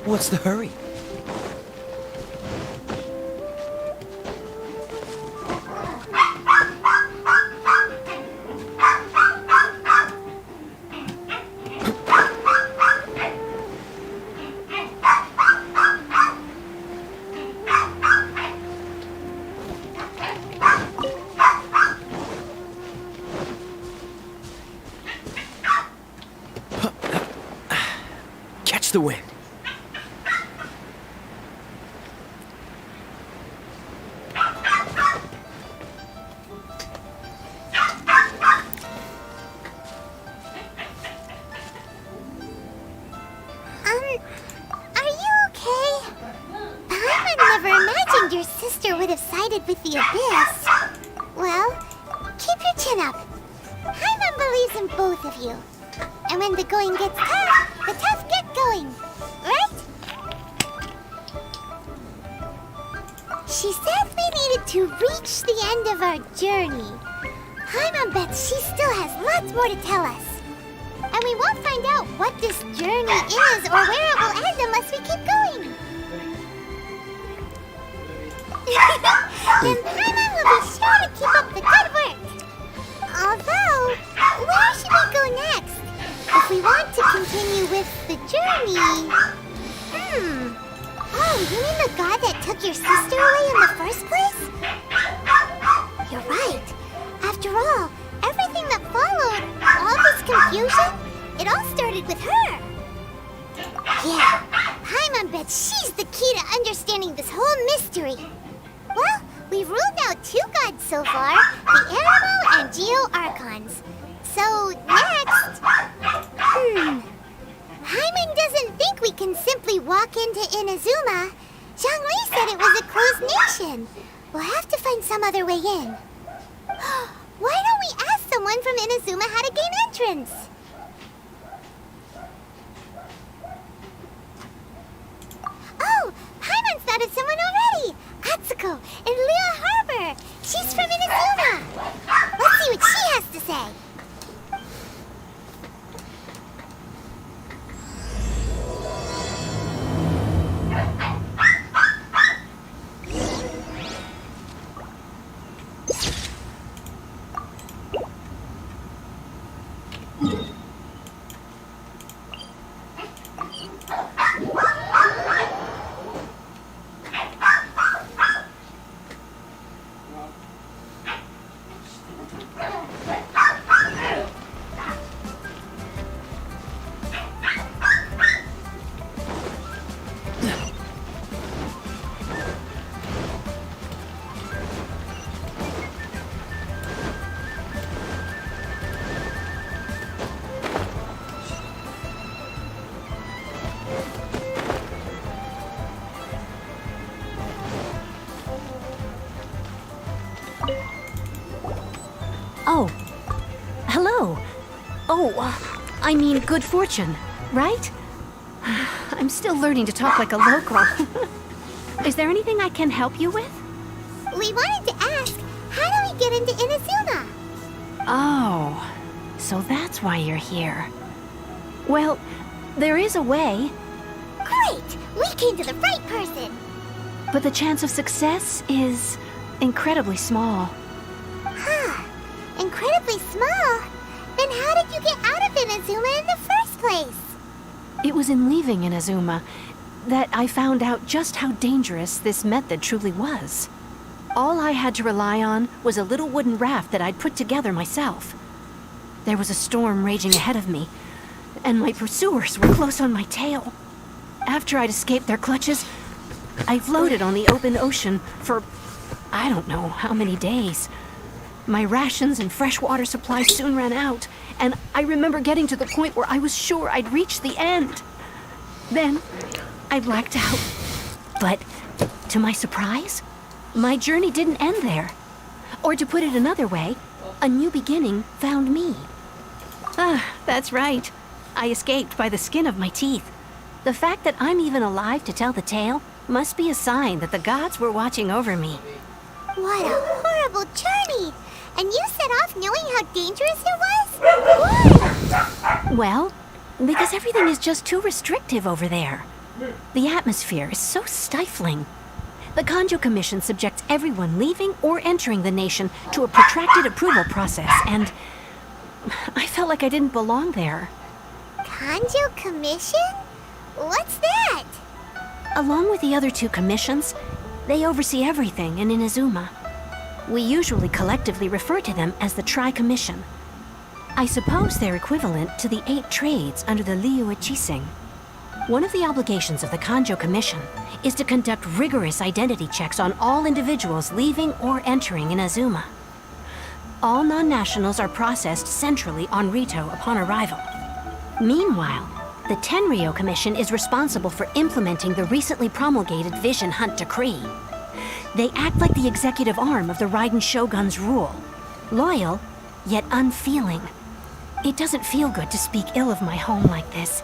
What's the hurry? Catch the wind. With the abyss. Well, keep your chin up. Paimon believes in both of you. And when the going gets tough, the tough get going. Right? She said we needed to reach the end of our journey. Paimon bets she still has lots more to tell us. And we won't find out what this journey is or where it will end unless we keep going. Then Paimon will be sure to keep up the good work. Although, where should we go next? If we want to continue with the journey... Oh, you mean the god that took your sister away in the first place? You're right. After all, everything that followed, all this confusion, it all started with her. Yeah, Paimon bets she's the key to understanding this whole mystery. Well, we've ruled out 2 gods so far, the Animal and Geo Archons. So, next... Paimon doesn't think we can simply walk into Inazuma. Zhongli said it was a closed nation. We'll have to find some other way in. Why don't we ask someone from Inazuma how to gain entrance? Oh, Paimon's thought of someone already! Atsuko in Liyue Harbor! She's from Inazuma! Let's see what she has to say! Oh, hello. Oh, I mean good fortune, right? I'm still learning to talk like a local. Is there anything I can help you with? We wanted to ask, how do we get into Inazuma? Oh, so that's why you're here. Well, there is a way. Great! We came to the right person! But the chance of success is incredibly small. Huh. Incredibly small? Then how did you get out of Inazuma in the first place? It was in leaving Inazuma that I found out just how dangerous this method truly was. All I had to rely on was a little wooden raft that I'd put together myself. There was a storm raging ahead of me, and my pursuers were close on my tail. After I'd escaped their clutches, I floated on the open ocean for I don't know how many days. My rations and fresh water supply soon ran out, and I remember getting to the point where I was sure I'd reached the end. Then, I blacked out. But, to my surprise, my journey didn't end there. Or to put it another way, a new beginning found me. Ah, that's right. I escaped by the skin of my teeth. The fact that I'm even alive to tell the tale must be a sign that the gods were watching over me. What a horrible journey! And you set off knowing how dangerous it was? Why? Well, because everything is just too restrictive over there. The atmosphere is so stifling. The Kanjo Commission subjects everyone leaving or entering the nation to a protracted approval process, and I felt like I didn't belong there. Kanjo Commission? What's that? Along with the other two commissions, they oversee everything in Inazuma. We usually collectively refer to them as the Tri-Commission. I suppose they're equivalent to the 8 trades under the Liyue Chising. One of the obligations of the Kanjo Commission is to conduct rigorous identity checks on all individuals leaving or entering Inazuma. All non-nationals are processed centrally on Rito upon arrival. Meanwhile, the Tenryo Commission is responsible for implementing the recently promulgated Vision Hunt Decree. They act like the executive arm of the Raiden Shogun's rule. Loyal, yet unfeeling. It doesn't feel good to speak ill of my home like this.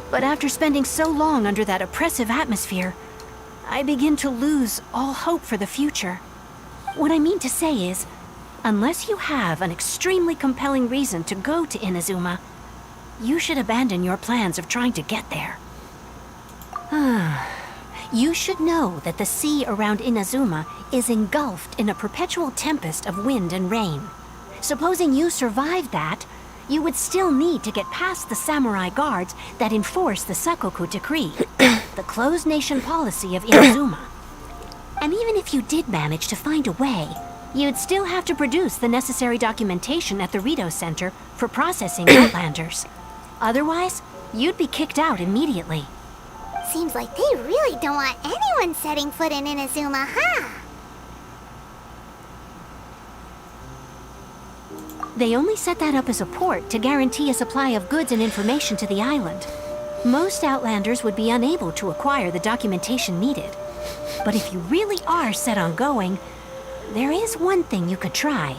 But after spending so long under that oppressive atmosphere, I begin to lose all hope for the future. What I mean to say is, unless you have an extremely compelling reason to go to Inazuma, you should abandon your plans of trying to get there. You should know that the sea around Inazuma is engulfed in a perpetual tempest of wind and rain. Supposing you survived that, you would still need to get past the samurai guards that enforce the Sakoku Decree, the closed nation policy of Inazuma. And even if you did manage to find a way, you'd still have to produce the necessary documentation at the Rito Center for processing Outlanders. Otherwise, you'd be kicked out immediately. Seems like they really don't want anyone setting foot in Inazuma, huh? They only set that up as a port to guarantee a supply of goods and information to the island. Most Outlanders would be unable to acquire the documentation needed. But if you really are set on going, there is one thing you could try.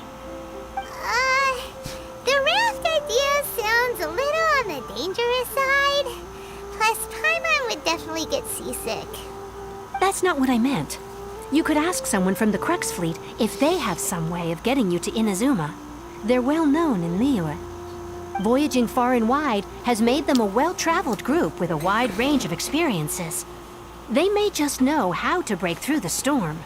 The raft idea sounds a little on the dangerous side. Plus, Paimon would definitely get seasick. That's not what I meant. You could ask someone from the Crux Fleet if they have some way of getting you to Inazuma. They're well known in Liyue. Voyaging far and wide has made them a well-traveled group with a wide range of experiences. They may just know how to break through the storm.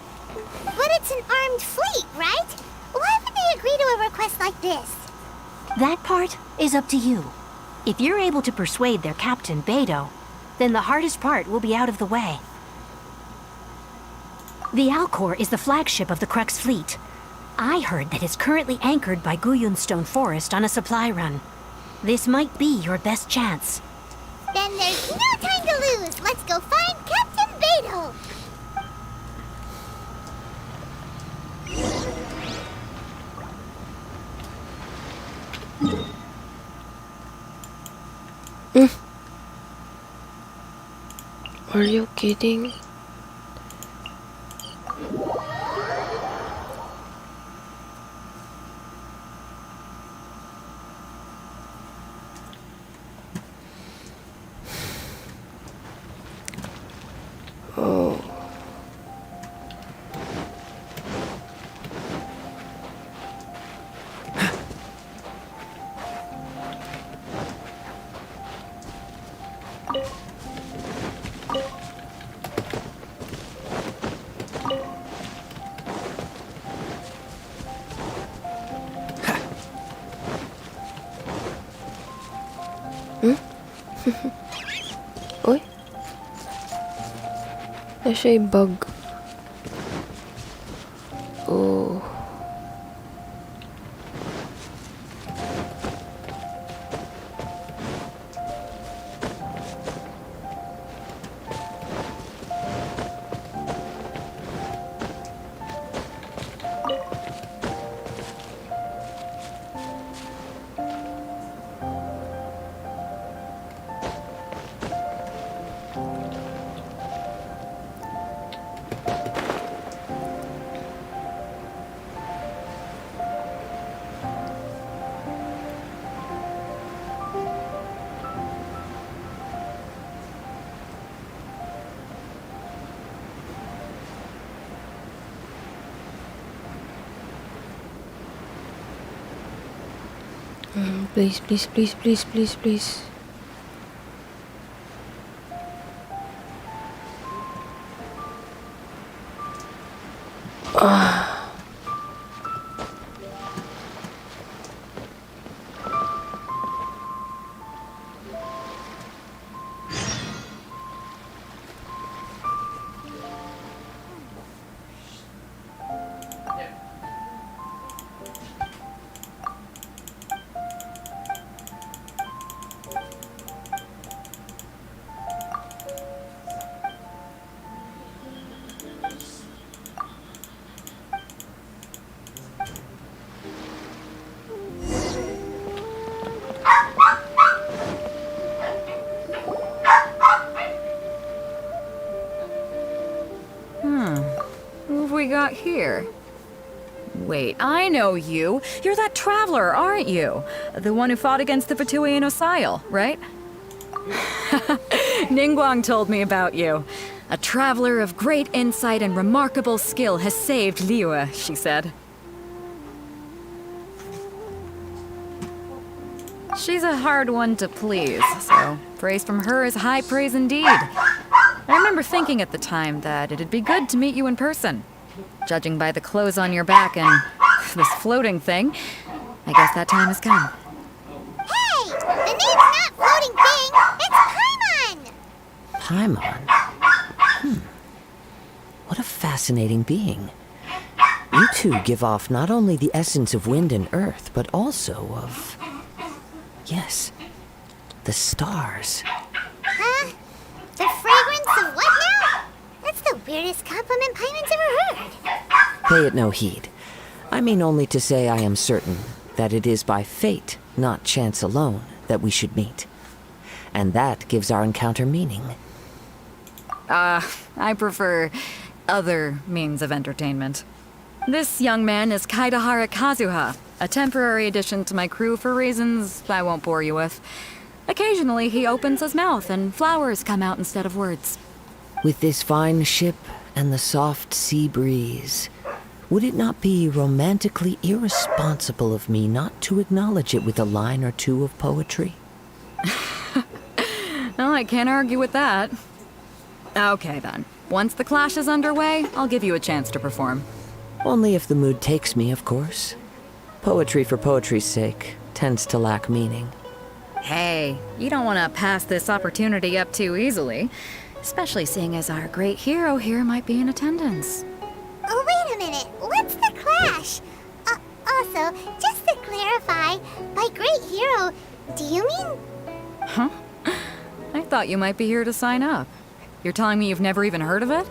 But it's an armed fleet, right? Why would they agree to a request like this? That part is up to you. If you're able to persuade their captain, Beidou, then the hardest part will be out of the way. The Alcor is the flagship of the Crux Fleet. I heard that it's currently anchored by Guyunstone Forest on a supply run. This might be your best chance. Then there's no time to lose. Let's go find Captain Beidou. Are you kidding? Oh. Uy. Na siya yung bug. Oh. Please, please, please, please, please, please. Who have we got here? Wait, I know you. You're that traveler, aren't you? The one who fought against the Fatuian Osile, right? Ningguang told me about you. A traveler of great insight and remarkable skill has saved Liyue, she said. She's a hard one to please, so praise from her is high praise indeed. I remember thinking at the time that it'd be good to meet you in person. Judging by the clothes on your back and this floating thing, I guess that time has come. Hey! The name's not Floating Thing! It's Paimon! Paimon? What a fascinating being. You two give off not only the essence of wind and earth, but also of... yes, the stars. Huh? The fragrance of what now? That's the weirdest compliment Paimon's ever heard. Pay it no heed. I mean only to say I am certain that it is by fate, not chance alone, that we should meet. And that gives our encounter meaning. I prefer other means of entertainment. This young man is Kaidahara Kazuha, a temporary addition to my crew for reasons I won't bore you with. Occasionally he opens his mouth and flowers come out instead of words. With this fine ship and the soft sea breeze, would it not be romantically irresponsible of me not to acknowledge it with a line or two of poetry? Well, I can't argue with that. Okay then. Once the clash is underway, I'll give you a chance to perform. Only if the mood takes me, of course. Poetry for poetry's sake tends to lack meaning. Hey, you don't want to pass this opportunity up too easily, especially seeing as our great hero here might be in attendance. Oh, wait a minute. What's the clash? Also, just to clarify, by great hero, do you mean... Huh? I thought you might be here to sign up. You're telling me you've never even heard of it?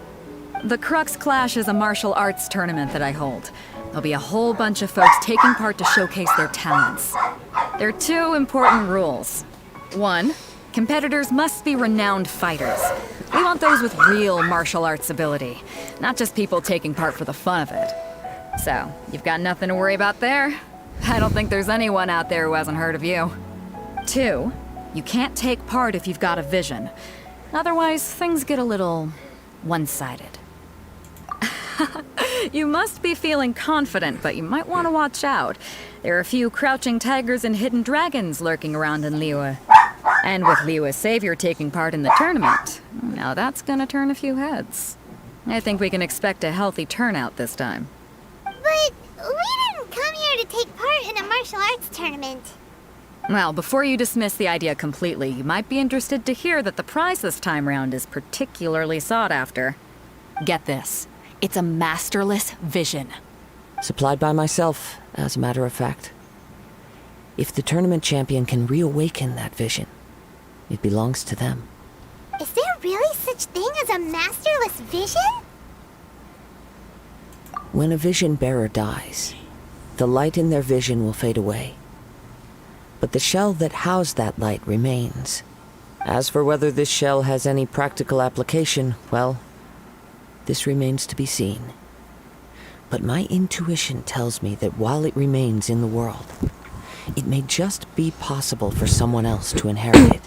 The Crux Clash is a martial arts tournament that I hold. There'll be a whole bunch of folks taking part to showcase their talents. There are two important rules. One, competitors must be renowned fighters. We want those with real martial arts ability, not just people taking part for the fun of it. So, you've got nothing to worry about there. I don't think there's anyone out there who hasn't heard of you. Two, you can't take part if you've got a vision. Otherwise, things get a little one-sided. You must be feeling confident, but you might want to watch out. There are a few crouching tigers and hidden dragons lurking around in Liyue. And with Liyue's savior taking part in the tournament, now that's gonna turn a few heads. I think we can expect a healthy turnout this time. But we didn't come here to take part in a martial arts tournament. Well, before you dismiss the idea completely, you might be interested to hear that the prize this time round is particularly sought after. Get this. It's a masterless vision. Supplied by myself, as a matter of fact. If the tournament champion can reawaken that vision, it belongs to them. Is there really such thing as a masterless vision? When a vision bearer dies, the light in their vision will fade away. But the shell that housed that light remains. As for whether this shell has any practical application, well, this remains to be seen. But my intuition tells me that while it remains in the world, it may just be possible for someone else to inherit it.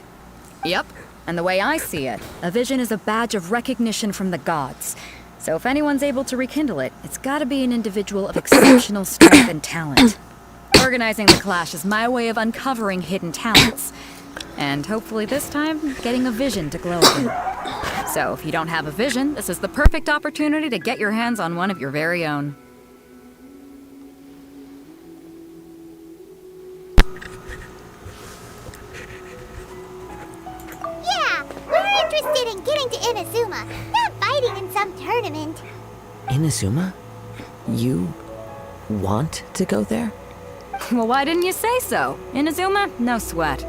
Yep, and the way I see it, a vision is a badge of recognition from the gods. So if anyone's able to rekindle it, it's gotta be an individual of exceptional strength and talent. Organizing the clash is my way of uncovering hidden talents. And hopefully this time, getting a vision to glow again. So if you don't have a vision, this is the perfect opportunity to get your hands on one of your very own. Yeah, we're interested in getting to Inazuma, not fighting in some tournament. Inazuma? You want to go there? Well, why didn't you say so? Inazuma? No sweat.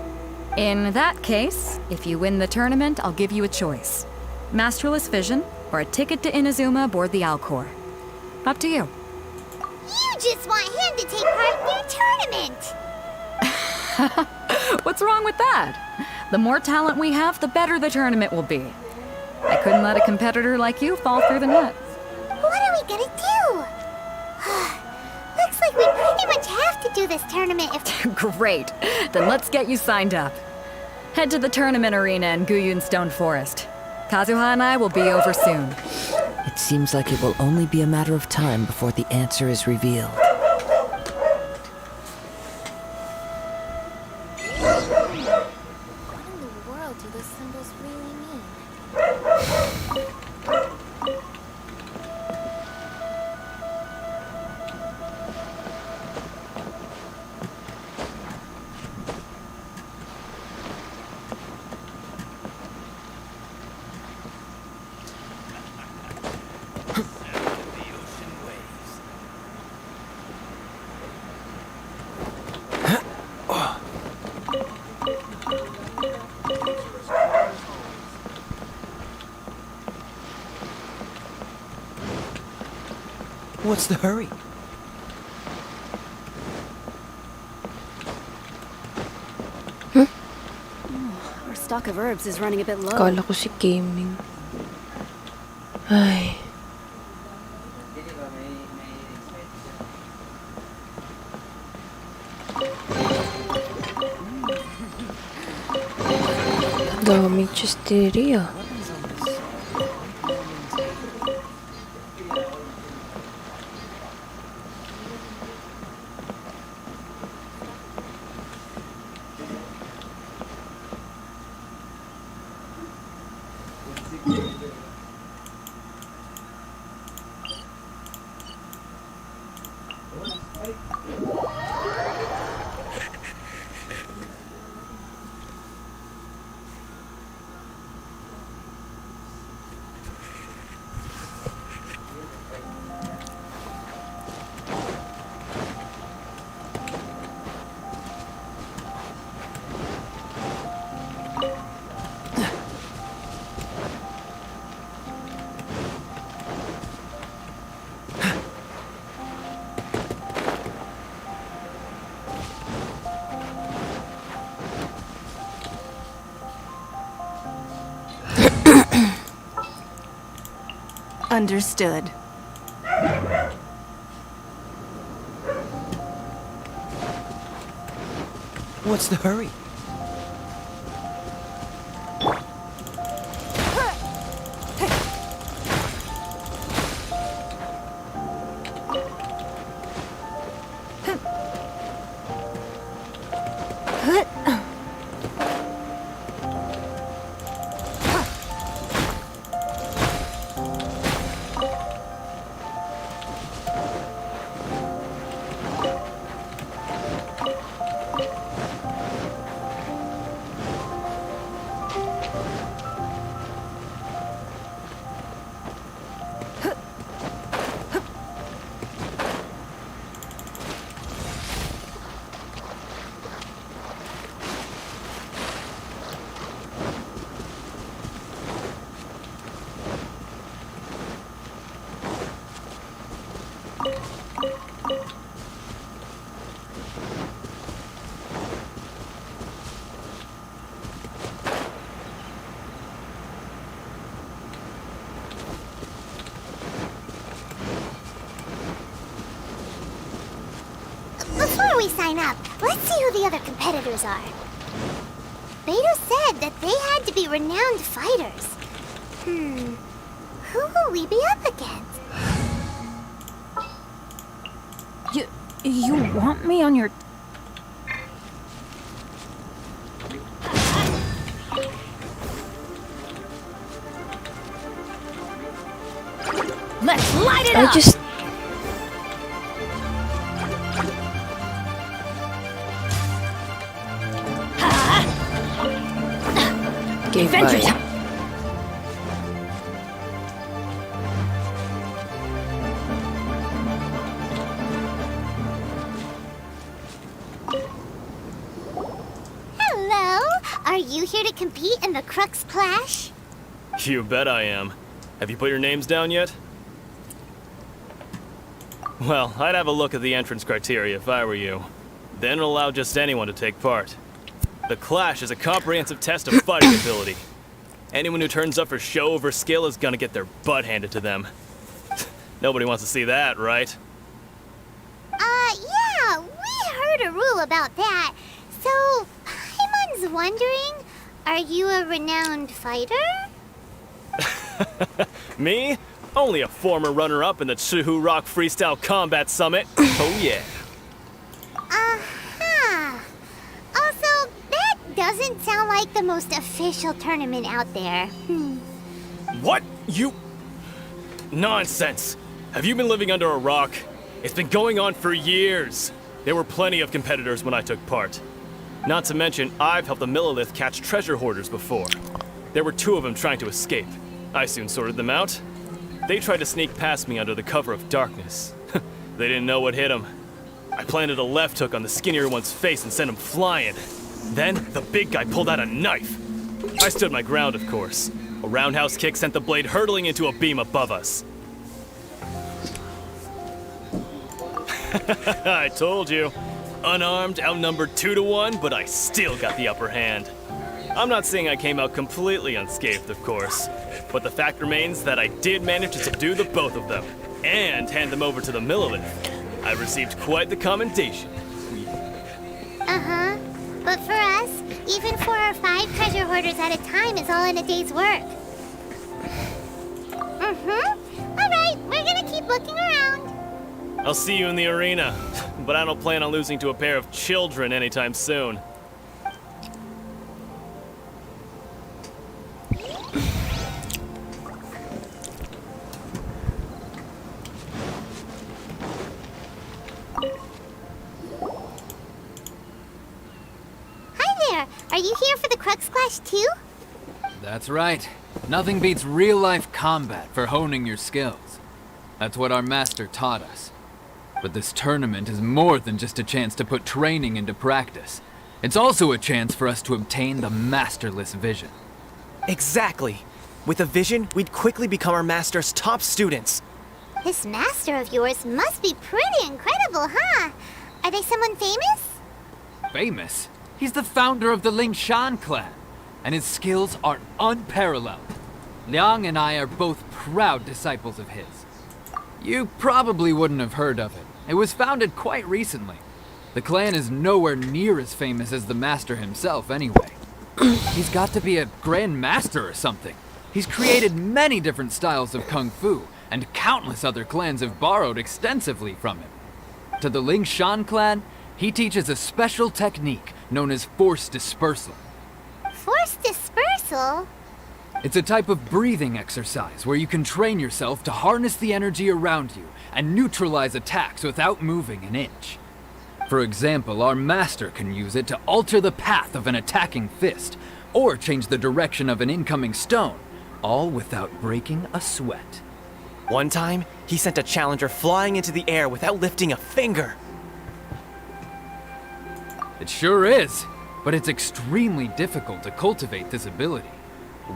In that case, if you win the tournament, I'll give you a choice. Masterless Vision, or a ticket to Inazuma aboard the Alcor. Up to you. You just want him to take part in your tournament. What's wrong with that? The more talent we have, the better the tournament will be. I couldn't let a competitor like you fall through the net. What are we gonna do? Looks like we pretty much have to do this tournament if... Great. Then let's get you signed up. Head to the tournament arena in Guyun Stone Forest. Kazuha and I will be over soon. It seems like it will only be a matter of time before the answer is revealed. What in the world do those symbols really mean? What's the hurry? Our stock of herbs is running a bit low. Kala ko si gaming. Ay. Dami chisteria. Understood. What's the hurry? we sign up, let's see who the other competitors are. Beto said that they had to be renowned fighters. Who will we be up against? You want me on your... Let's light it up! I just... Gave Adventure by. time! Hello? Are you here to compete in the Crux Clash? You bet I am. Have you put your names down yet? Well, I'd have a look at the entrance criteria if I were you. Then allow just anyone to take part. The Clash is a comprehensive test of fighting ability. Anyone who turns up for show over skill is gonna get their butt handed to them. Nobody wants to see that, right? Yeah, we heard a rule about that. So, Paimon's wondering, are you a renowned fighter? Me? Only a former runner-up in the Chihu Rock Freestyle Combat Summit. Oh yeah. Uh-huh. Also, that doesn't sound like the most official tournament out there. What? You... Nonsense. Have you been living under a rock? It's been going on for years. There were plenty of competitors when I took part. Not to mention, I've helped the Millilith catch treasure hoarders before. There were 2 of them trying to escape. I soon sorted them out. They tried to sneak past me under the cover of darkness. They didn't know what hit them. I planted a left hook on the skinnier one's face and sent him flying. Then, the big guy pulled out a knife. I stood my ground, of course. A roundhouse kick sent the blade hurtling into a beam above us. I told you. Unarmed, outnumbered 2 to 1, but I still got the upper hand. I'm not saying I came out completely unscathed, of course, but the fact remains that I did manage to subdue the both of them, and hand them over to the Millilith. I received quite the commendation. Uh-huh. But for us, even 4 or 5 treasure hoarders at a time is all in a day's work. Alright, we're gonna keep looking around. I'll see you in the arena, but I don't plan on losing to a pair of children anytime soon. Are you here for the Crux Clash too? That's right. Nothing beats real-life combat for honing your skills. That's what our master taught us. But this tournament is more than just a chance to put training into practice. It's also a chance for us to obtain the masterless vision. Exactly. With a vision, we'd quickly become our master's top students. This master of yours must be pretty incredible, huh? Are they someone famous? Famous? He's the founder of the Lingshan clan, and his skills are unparalleled. Liang and I are both proud disciples of his. You probably wouldn't have heard of it. It was founded quite recently. The clan is nowhere near as famous as the master himself anyway. He's got to be a grand master or something. He's created many different styles of kung fu, and countless other clans have borrowed extensively from him. To the Lingshan clan, he teaches a special technique known as force dispersal. Force dispersal? It's a type of breathing exercise where you can train yourself to harness the energy around you and neutralize attacks without moving an inch. For example, our master can use it to alter the path of an attacking fist, or change the direction of an incoming stone, all without breaking a sweat. One time, he sent a challenger flying into the air without lifting a finger. It sure is, but it's extremely difficult to cultivate this ability.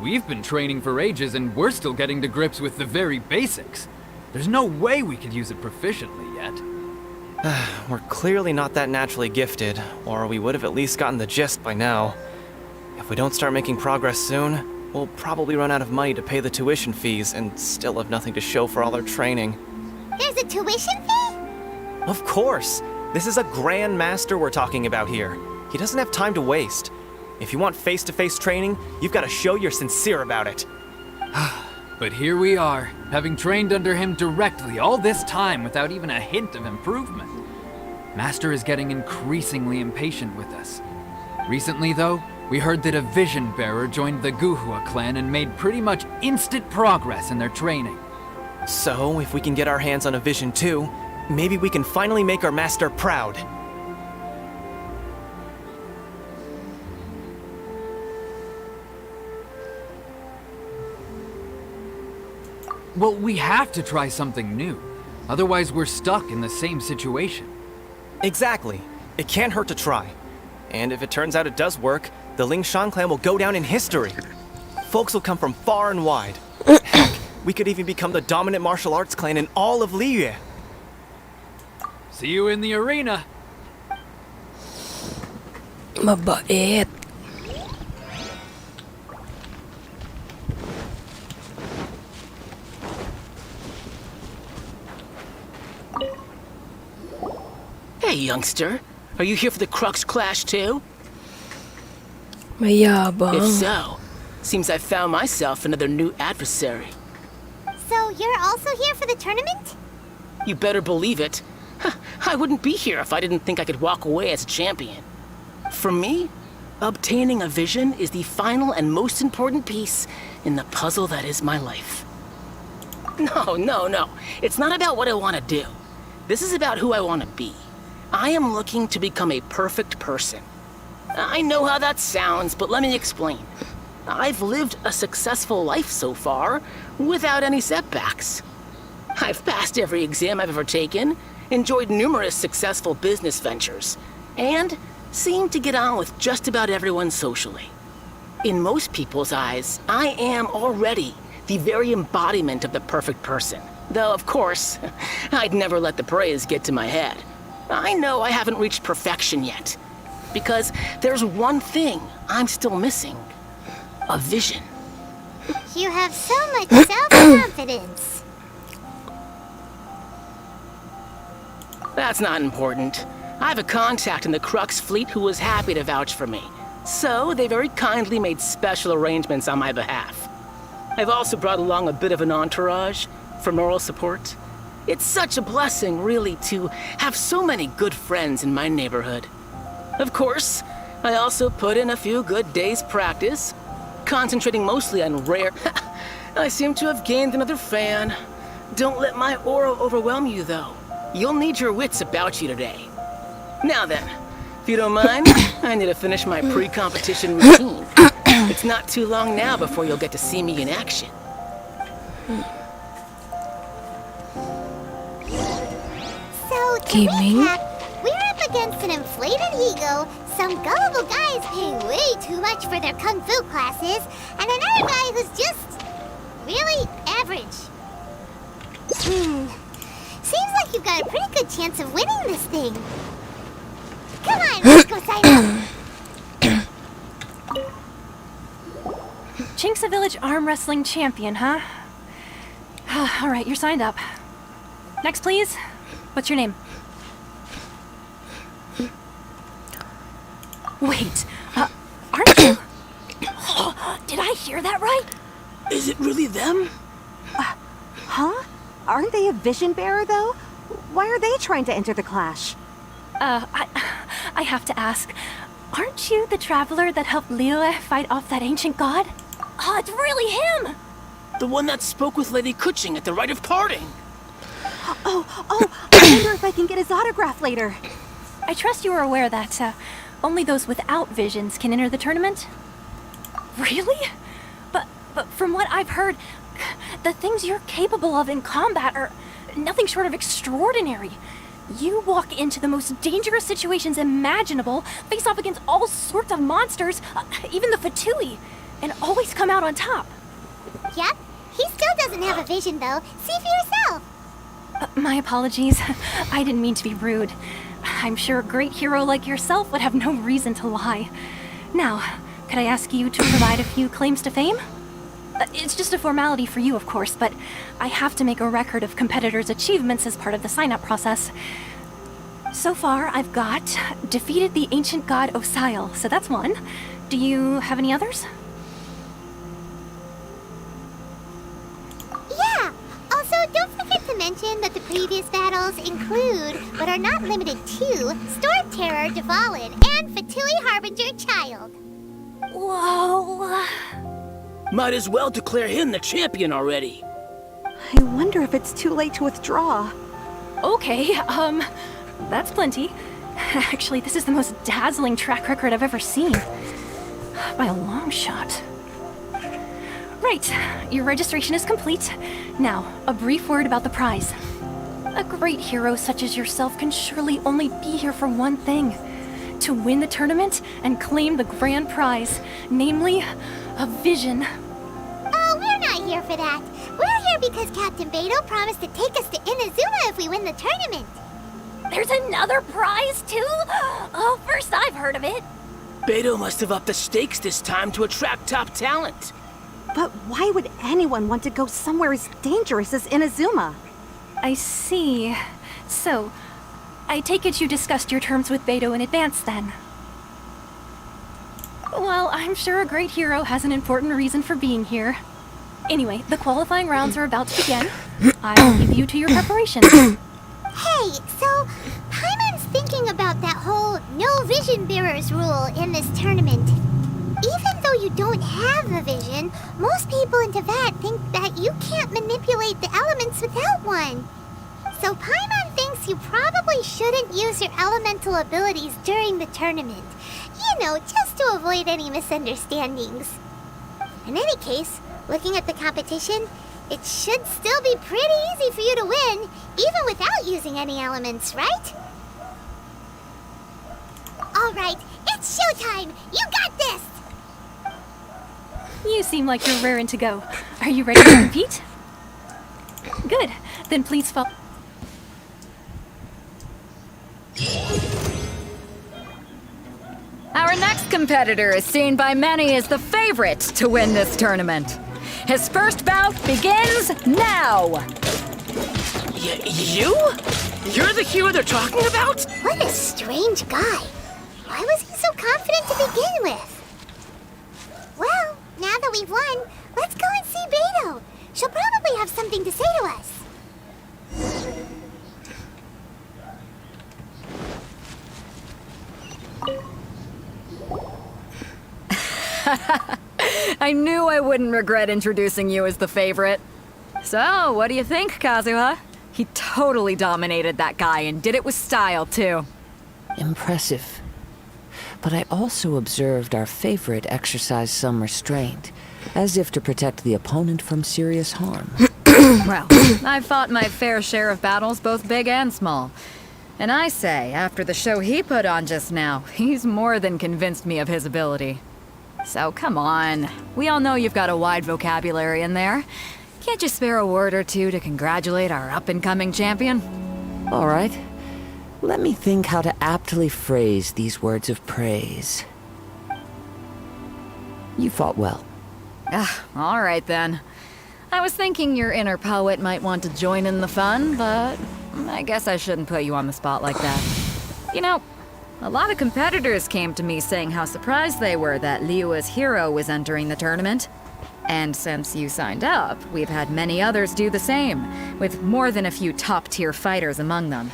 We've been training for ages and we're still getting to grips with the very basics. There's no way we could use it proficiently yet. We're clearly not that naturally gifted, or we would have at least gotten the gist by now. If we don't start making progress soon, we'll probably run out of money to pay the tuition fees and still have nothing to show for all our training. There's a tuition fee? Of course! This is a Grand Master we're talking about here. He doesn't have time to waste. If you want face-to-face training, you've got to show you're sincere about it. But here we are, having trained under him directly all this time without even a hint of improvement. Master is getting increasingly impatient with us. Recently, though, we heard that a Vision Bearer joined the Guhua clan and made pretty much instant progress in their training. So, if we can get our hands on a Vision too, maybe we can finally make our master proud. Well, we have to try something new. Otherwise, we're stuck in the same situation. Exactly. It can't hurt to try. And if it turns out it does work, the Lingshan clan will go down in history. Folks will come from far and wide. Heck, we could even become the dominant martial arts clan in all of Liyue. See you in the arena. Mabait. Hey, youngster. Are you here for the Crux Clash too? Mayabang. If so, seems I found myself another new adversary. So you're also here for the tournament? You better believe it. I wouldn't be here if I didn't think I could walk away as a champion. For me, obtaining a vision is the final and most important piece in the puzzle that is my life. No. It's not about what I want to do. This is about who I want to be. I am looking to become a perfect person. I know how that sounds, but let me explain. I've lived a successful life so far, without any setbacks. I've passed every exam I've ever taken, enjoyed numerous successful business ventures, and seem to get on with just about everyone socially. In most people's eyes, I am already the very embodiment of the perfect person. Though, of course, I'd never let the praise get to my head. I know I haven't reached perfection yet, because there's one thing I'm still missing. A vision. You have so much self-confidence. That's not important. I have a contact in the Crux fleet who was happy to vouch for me. So they very kindly made special arrangements on my behalf. I've also brought along a bit of an entourage for moral support. It's such a blessing, really, to have so many good friends in my neighborhood. Of course, I also put in a few good days' practice, concentrating mostly on rare... I seem to have gained another fan. Don't let my aura overwhelm you, though. You'll need your wits about you today. Now then, if you don't mind, I need to finish my pre-competition routine. It's not too long now before you'll get to see me in action. So, to recap, we're up against an inflated ego, some gullible guys paying way too much for their kung fu classes, and another guy who's just really average. Seems like you've got a pretty good chance of winning this thing. Come on, let's go sign up. Chinksa Village arm wrestling champion, huh? All right, you're signed up. Next, please. What's your name? Wait, aren't you? Did I hear that right? Is it really them? Huh? Aren't they a vision bearer, though? Why are they trying to enter the clash? I have to ask, aren't you the traveler that helped Liyue fight off that ancient god? Oh, it's really him! The one that spoke with Lady Kuching at the rite of parting. Oh, I wonder if I can get his autograph later. I trust you are aware that only those without visions can enter the tournament? Really? But from what I've heard, the things you're capable of in combat are nothing short of extraordinary. You walk into the most dangerous situations imaginable, face off against all sorts of monsters, even the Fatui, and always come out on top. Yep, he still doesn't have a vision, though. See for yourself. My apologies. I didn't mean to be rude. I'm sure a great hero like yourself would have no reason to lie. Now, could I ask you to provide a few claims to fame? It's just a formality for you, of course, but I have to make a record of competitors' achievements as part of the sign-up process. So far, I've got defeated the ancient god Osile, so that's one. Do you have any others? Yeah! Also, don't forget to mention that the previous battles include, but are not limited to, Storm Terror Dvalin and Fatui Harbinger Child. Whoa! Might as well declare him the champion already. I wonder if it's too late to withdraw. Okay, that's plenty. Actually, this is the most dazzling track record I've ever seen. By a long shot. Right, your registration is complete. Now, a brief word about the prize. A great hero such as yourself can surely only be here for one thing. To win the tournament and claim the grand prize, namely, a vision. Oh, we're not here for that. We're here because Captain Beto promised to take us to Inazuma if we win the tournament. There's another prize, too? Oh, first I've heard of it. Beto must have upped the stakes this time to attract top talent. But why would anyone want to go somewhere as dangerous as Inazuma? I see. So, I take it you discussed your terms with Beto in advance, then? Well, I'm sure a great hero has an important reason for being here. Anyway, the qualifying rounds are about to begin. I'll leave you to your preparations. Hey, so Paimon's thinking about that whole no vision bearers rule in this tournament. Even though you don't have a vision, most people in Teyvat think that you can't manipulate the elements without one. So Paimon thinks you probably shouldn't use your elemental abilities during the tournament. You know, just to avoid any misunderstandings. In any case, looking at the competition, it should still be pretty easy for you to win, even without using any elements, right? Alright, it's showtime! You got this! You seem like you're raring to go. Are you ready to compete? Good. Then please follow. Our next competitor is seen by many as the favorite to win this tournament. His first bout begins now! You? You're the hero they're talking about? What a strange guy. Why was he so confident to begin with? Well, now that we've won, let's go and see Beto. She'll probably have something to say to us. I knew I wouldn't regret introducing you as the favorite. So, what do you think, Kazuha? He totally dominated that guy and did it with style, too. Impressive. But I also observed our favorite exercise some restraint, as if to protect the opponent from serious harm. Well, I've fought my fair share of battles, both big and small. And I say, after the show he put on just now, he's more than convinced me of his ability. So come on, we all know you've got a wide vocabulary in there. Can't you spare a word or two to congratulate our up-and-coming champion? All right. Let me think how to aptly phrase these words of praise. You fought well. All right then. I was thinking your inner poet might want to join in the fun, but I guess I shouldn't put you on the spot like that. You know, a lot of competitors came to me saying how surprised they were that Liyue's hero was entering the tournament. And since you signed up, we've had many others do the same, with more than a few top-tier fighters among them.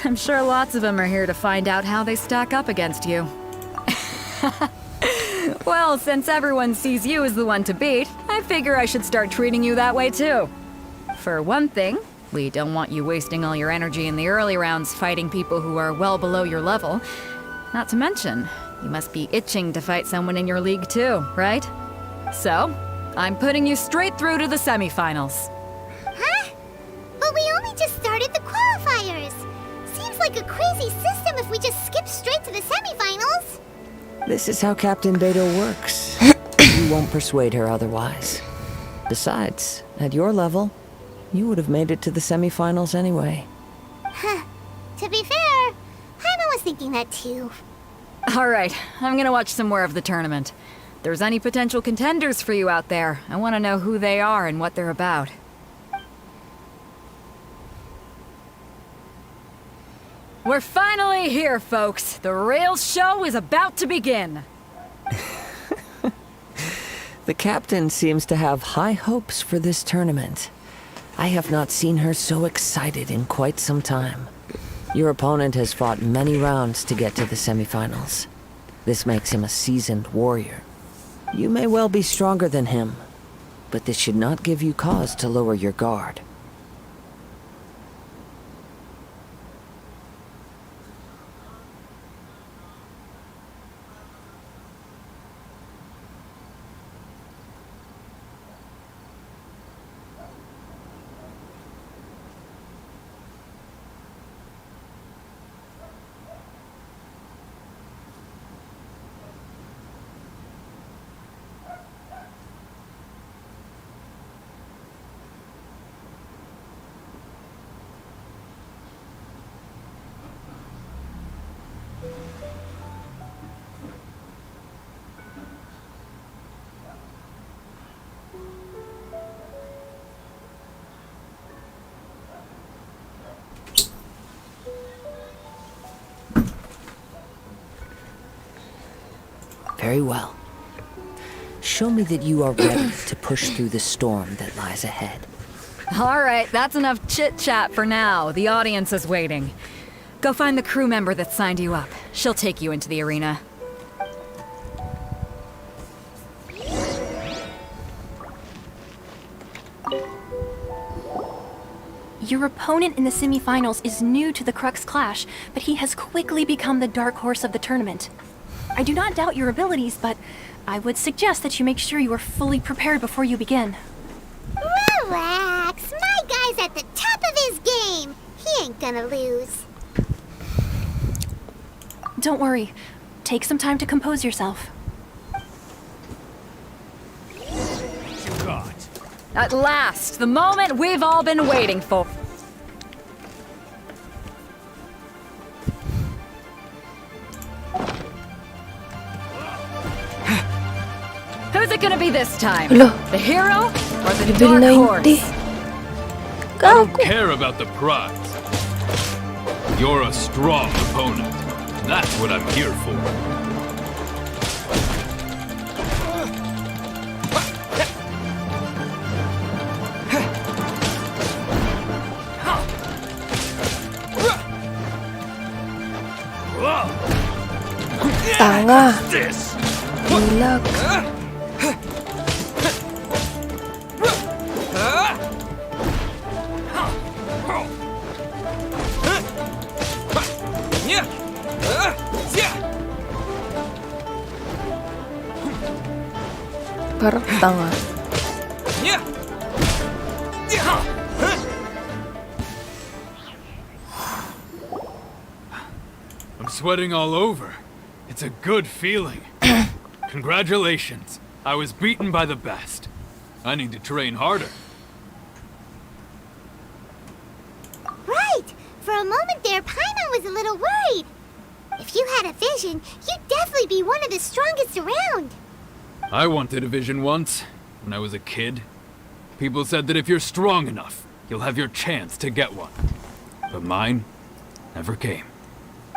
I'm sure lots of them are here to find out how they stack up against you. Well, since everyone sees you as the one to beat, I figure I should start treating you that way too. For one thing, we don't want you wasting all your energy in the early rounds fighting people who are well below your level. Not to mention, you must be itching to fight someone in your league too, right? So, I'm putting you straight through to the semifinals. Huh? But we only just started the qualifiers. Seems like a crazy system if we just skip straight to the semifinals. This is how Captain Beto works. You won't persuade her otherwise. Besides, at your level, you would have made it to the semifinals anyway. Huh. To be fair, Paimon was thinking that too. Alright, I'm gonna watch some more of the tournament. If there's any potential contenders for you out there, I want to know who they are and what they're about. We're finally here, folks. The rails show is about to begin. The captain seems to have high hopes for this tournament. I have not seen her so excited in quite some time. Your opponent has fought many rounds to get to the semifinals. This makes him a seasoned warrior. You may well be stronger than him, but this should not give you cause to lower your guard. Very well. Show me that you are ready to push through the storm that lies ahead. All right, that's enough chit-chat for now. The audience is waiting. Go find the crew member that signed you up. She'll take you into the arena. Your opponent in the semifinals is new to the Crux Clash, but he has quickly become the dark horse of the tournament. I do not doubt your abilities, but I would suggest that you make sure you are fully prepared before you begin. Relax. My guy's at the top of his game. He ain't gonna lose. Don't worry. Take some time to compose yourself. At last, the moment we've all been waiting for. Who's it gonna be this time? Hello. The hero or the Level dark 90. horse? I don't care about the prize. You're a strong opponent. That's what I'm here for. Tanga. This. Bulag. Parang tanga. I'm sweating all over. It's a good feeling. Congratulations. I was beaten by the best. I need to train harder. Right. For a moment there, Paimon was a little worried. If you had a vision, you'd definitely be one of the strongest around. I wanted a vision once, when I was a kid. People said that if you're strong enough, you'll have your chance to get one. But mine never came.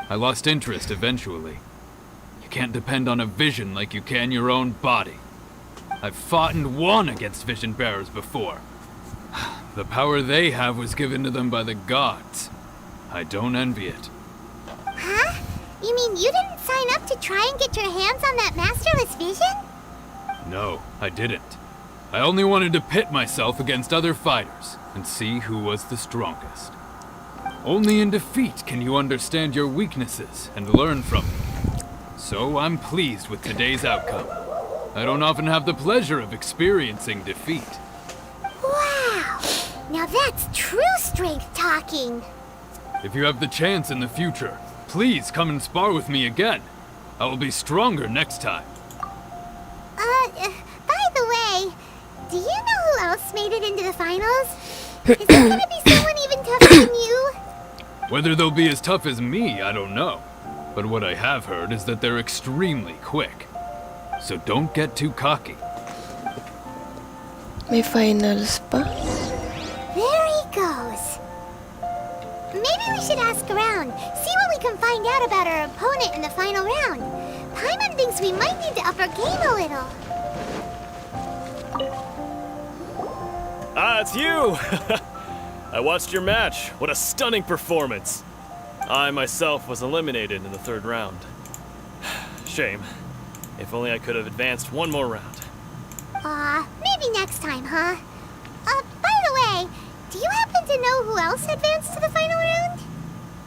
I lost interest eventually. You can't depend on a vision like you can your own body. I've fought and won against vision bearers before. The power they have was given to them by the gods. I don't envy it. Huh? You mean you didn't sign up to try and get your hands on that masterless vision? No, I didn't. I only wanted to pit myself against other fighters and see who was the strongest. Only in defeat can you understand your weaknesses and learn from them. So I'm pleased with today's outcome. I don't often have the pleasure of experiencing defeat. Wow! Now that's true strength talking. If you have the chance in the future, please come and spar with me again. I will be stronger next time. By the way, do you know who else made it into the finals? Is there gonna be someone even tougher than you? Whether they'll be as tough as me, I don't know. But what I have heard is that they're extremely quick. So don't get too cocky. May finals pa? There he goes. Maybe maybe we should ask around, see what we can find out about our opponent in the final round. Paimon thinks we might need to up our game a little. Ah, it's you! I watched your match. What a stunning performance. I myself was eliminated in the 3rd round. Shame. If only I could have advanced one more round. Maybe next time, huh? By the way, do you happen to know who else advanced to the final round?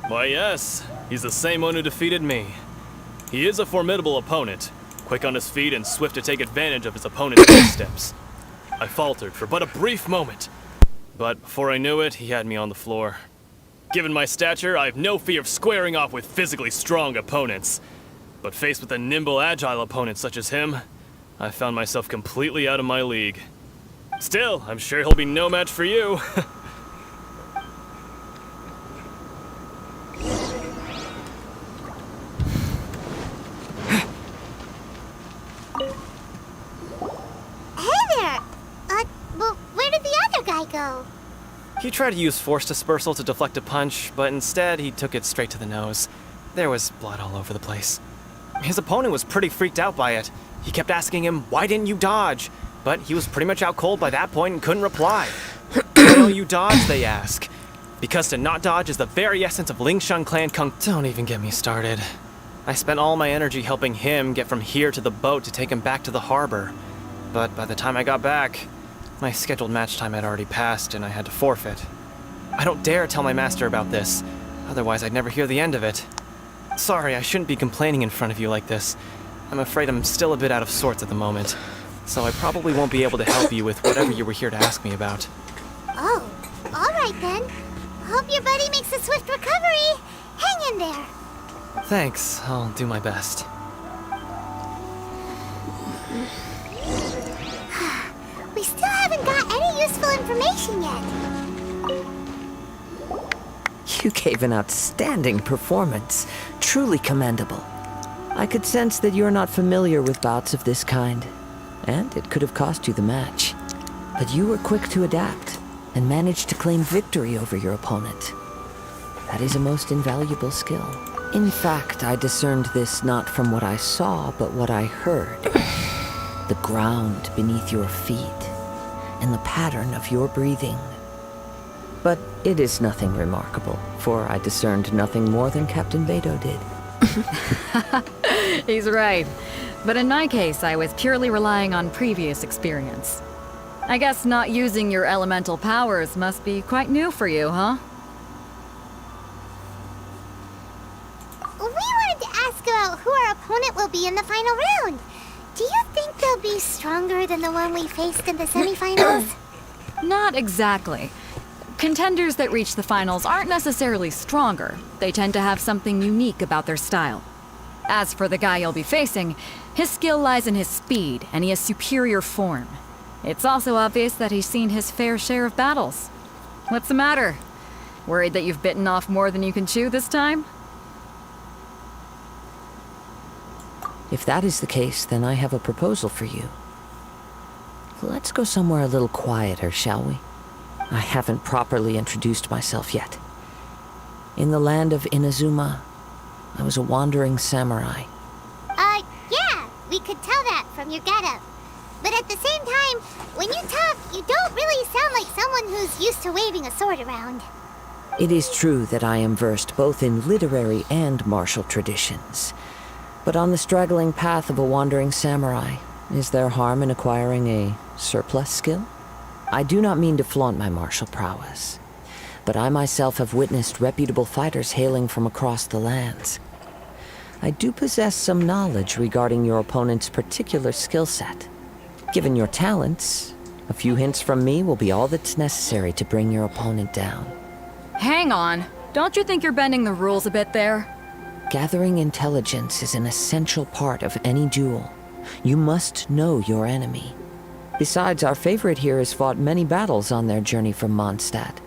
Why, yes. He's the same one who defeated me. He is a formidable opponent, quick on his feet and swift to take advantage of his opponent's footsteps. I faltered for but a brief moment, but before I knew it, he had me on the floor. Given my stature, I have no fear of squaring off with physically strong opponents. But faced with a nimble, agile opponent such as him, I found myself completely out of my league. Still, I'm sure he'll be no match for you. Well, where did the other guy go? He tried to use force dispersal to deflect a punch, but instead he took it straight to the nose. There was blood all over the place. His opponent was pretty freaked out by it. He kept asking him, "Why didn't you dodge?" But he was pretty much out cold by that point and couldn't reply. "Why don't you dodge?" they ask. Because to not dodge is the very essence of Lingshan clan kung. Don't even get me started. I spent all my energy helping him get from here to the boat to take him back to the harbor. But by the time I got back, my scheduled match time had already passed and I had to forfeit. I don't dare tell my master about this, otherwise I'd never hear the end of it. Sorry, I shouldn't be complaining in front of you like this. I'm afraid I'm still a bit out of sorts at the moment, so I probably won't be able to help you with whatever you were here to ask me about. Oh, alright then. Hope your buddy makes a swift recovery. Hang in there. Thanks, I'll do my best. We still haven't got any useful information yet. You gave an outstanding performance. Truly commendable. I could sense that you're not familiar with bouts of this kind, and it could have cost you the match. But you were quick to adapt, and managed to claim victory over your opponent. That is a most invaluable skill. In fact, I discerned this not from what I saw, but what I heard. The ground beneath your feet, and the pattern of your breathing. But it is nothing remarkable, for I discerned nothing more than Captain Beto did. He's right. But in my case, I was purely relying on previous experience. I guess not using your elemental powers must be quite new for you, huh? We wanted to ask about who our opponent will be in the final round. Do you think they'll be stronger than the one we faced in the semifinals? Not exactly. Contenders that reach the finals aren't necessarily stronger. They tend to have something unique about their style. As for the guy you'll be facing, his skill lies in his speed, and he has superior form. It's also obvious that he's seen his fair share of battles. What's the matter? Worried that you've bitten off more than you can chew this time? If that is the case, then I have a proposal for you. Let's go somewhere a little quieter, shall we? I haven't properly introduced myself yet. In the land of Inazuma, I was a wandering samurai. Yeah, we could tell that from your getup. But at the same time, when you talk, you don't really sound like someone who's used to waving a sword around. It is true that I am versed both in literary and martial traditions. But on the straggling path of a wandering samurai, is there harm in acquiring a surplus skill? I do not mean to flaunt my martial prowess, but I myself have witnessed reputable fighters hailing from across the lands. I do possess some knowledge regarding your opponent's particular skill set. Given your talents, a few hints from me will be all that's necessary to bring your opponent down. Hang on. Don't you think you're bending the rules a bit there? Gathering intelligence is an essential part of any duel. You must know your enemy. Besides, our favorite here has fought many battles on their journey from Mondstadt.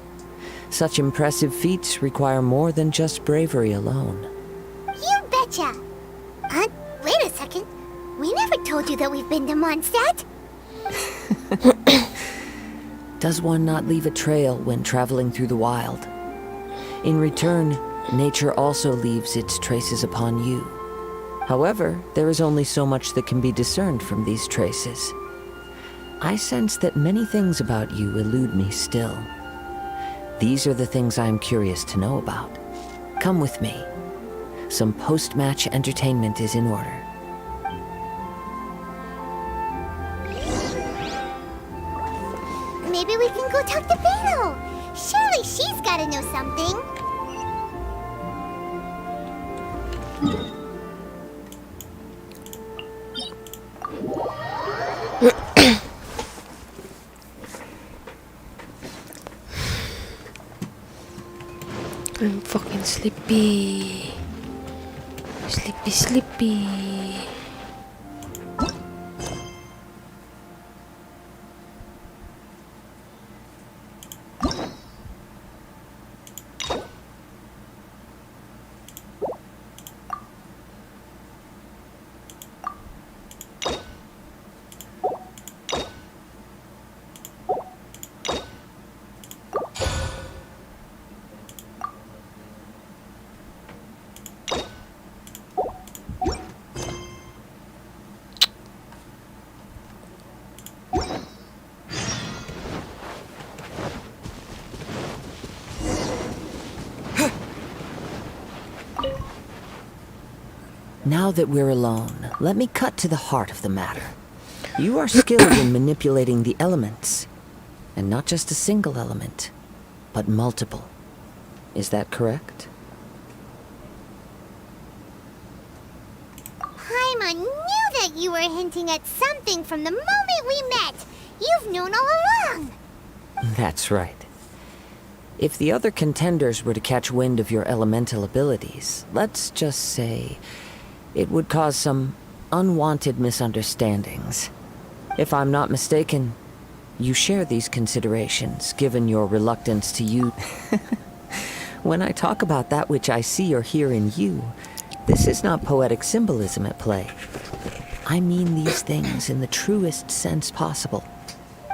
Such impressive feats require more than just bravery alone. You betcha! Wait a second. We never told you that we've been to Mondstadt. Does one not leave a trail when traveling through the wild? In return, nature also leaves its traces upon you. However, there is only so much that can be discerned from these traces. I sense that many things about you elude me still. These are the things I am curious to know about. Come with me. Some post-match entertainment is in order. Maybe we can go talk to Beto. Surely she's gotta know something. I'm fucking sleepy. Sleepy, sleepy. Now that we're alone, let me cut to the heart of the matter. You are skilled in manipulating the elements. And not just a single element, but multiple. Is that correct? Paimon knew that you were hinting at something from the moment we met. You've known all along. That's right. If the other contenders were to catch wind of your elemental abilities, let's just say it would cause some unwanted misunderstandings. If I'm not mistaken, you share these considerations, given your reluctance to use... When I talk about that which I see or hear in you, this is not poetic symbolism at play. I mean these things in the truest sense possible.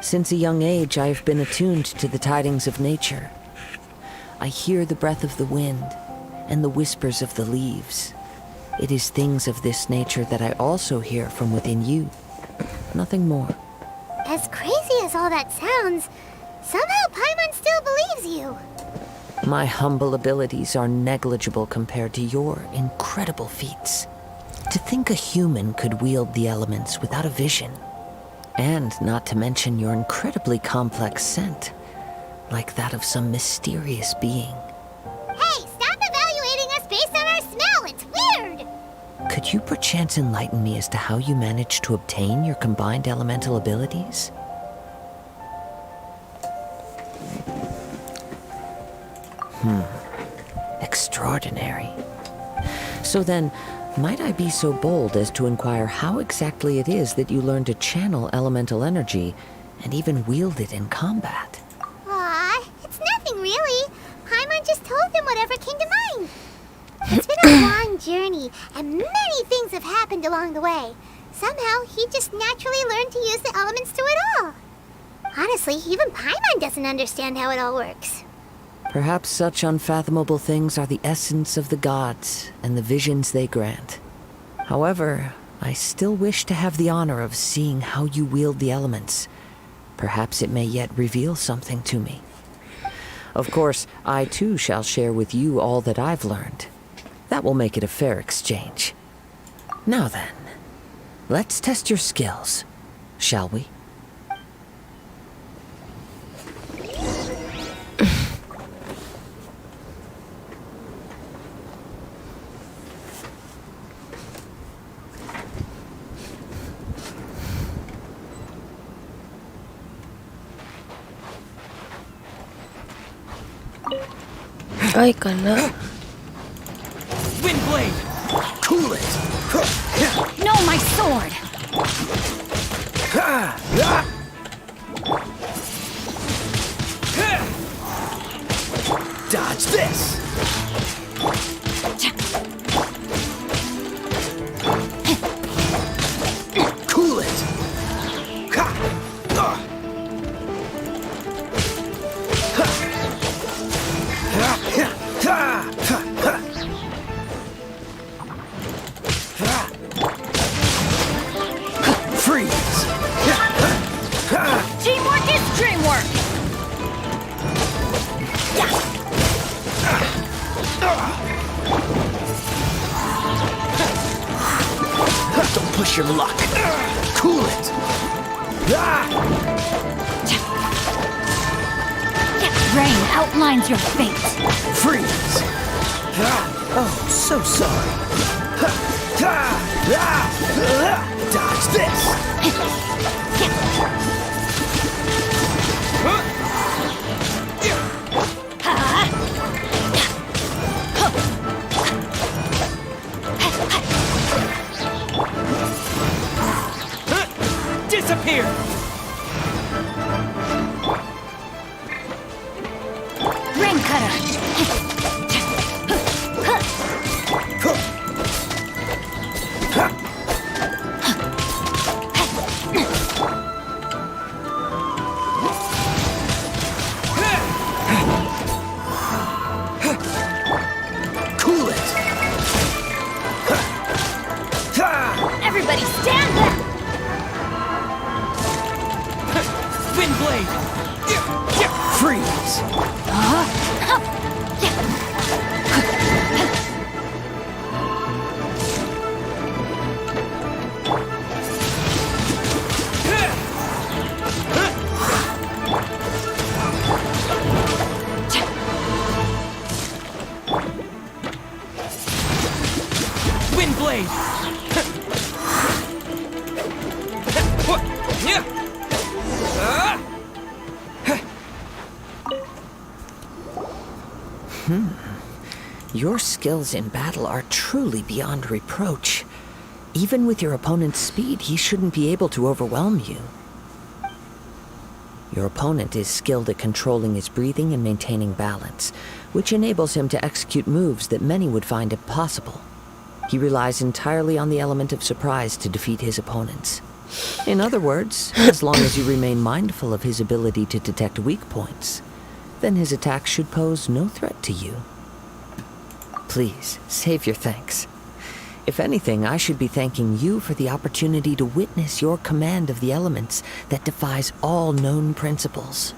Since a young age, I have been attuned to the tidings of nature. I hear the breath of the wind and the whispers of the leaves. It is things of this nature that I also hear from within you. Nothing more. As crazy as all that sounds, somehow Paimon still believes you. My humble abilities are negligible compared to your incredible feats. To think a human could wield the elements without a vision. And not to mention your incredibly complex scent, like that of some mysterious being. Hey, stop evaluating us based on our smell. It's weird. Could you perchance enlighten me as to how you managed to obtain your combined elemental abilities? Extraordinary. So then, might I be so bold as to inquire how exactly it is that you learned to channel elemental energy and even wield it in combat? Aw, it's nothing really. Paimon just told him whatever came to mind. It's been a long journey, and many things have happened along the way. Somehow, he just naturally learned to use the elements through it all. Honestly, even Paimon doesn't understand how it all works. Perhaps such unfathomable things are the essence of the gods and the visions they grant. However, I still wish to have the honor of seeing how you wield the elements. Perhaps it may yet reveal something to me. Of course, I too shall share with you all that I've learned. That will make it a fair exchange. Now then, let's test your skills, shall we? Ay, kana. Windblade! Cool it! No, my sword! Dodge this! Cool it! your luck. Cool it. Rain outlines your fate. Freeze. Oh, so sorry. Dodge this. Disappear! Rain cutter. Cool it. Everybody stand back. Windblade! Freeze. Windblade! Your skills in battle are truly beyond reproach. Even with your opponent's speed, he shouldn't be able to overwhelm you. Your opponent is skilled at controlling his breathing and maintaining balance, which enables him to execute moves that many would find impossible. He relies entirely on the element of surprise to defeat his opponents. In other words, as long as you remain mindful of his ability to detect weak points, then his attacks should pose no threat to you. Please, save your thanks. If anything, I should be thanking you for the opportunity to witness your command of the elements that defies all known principles.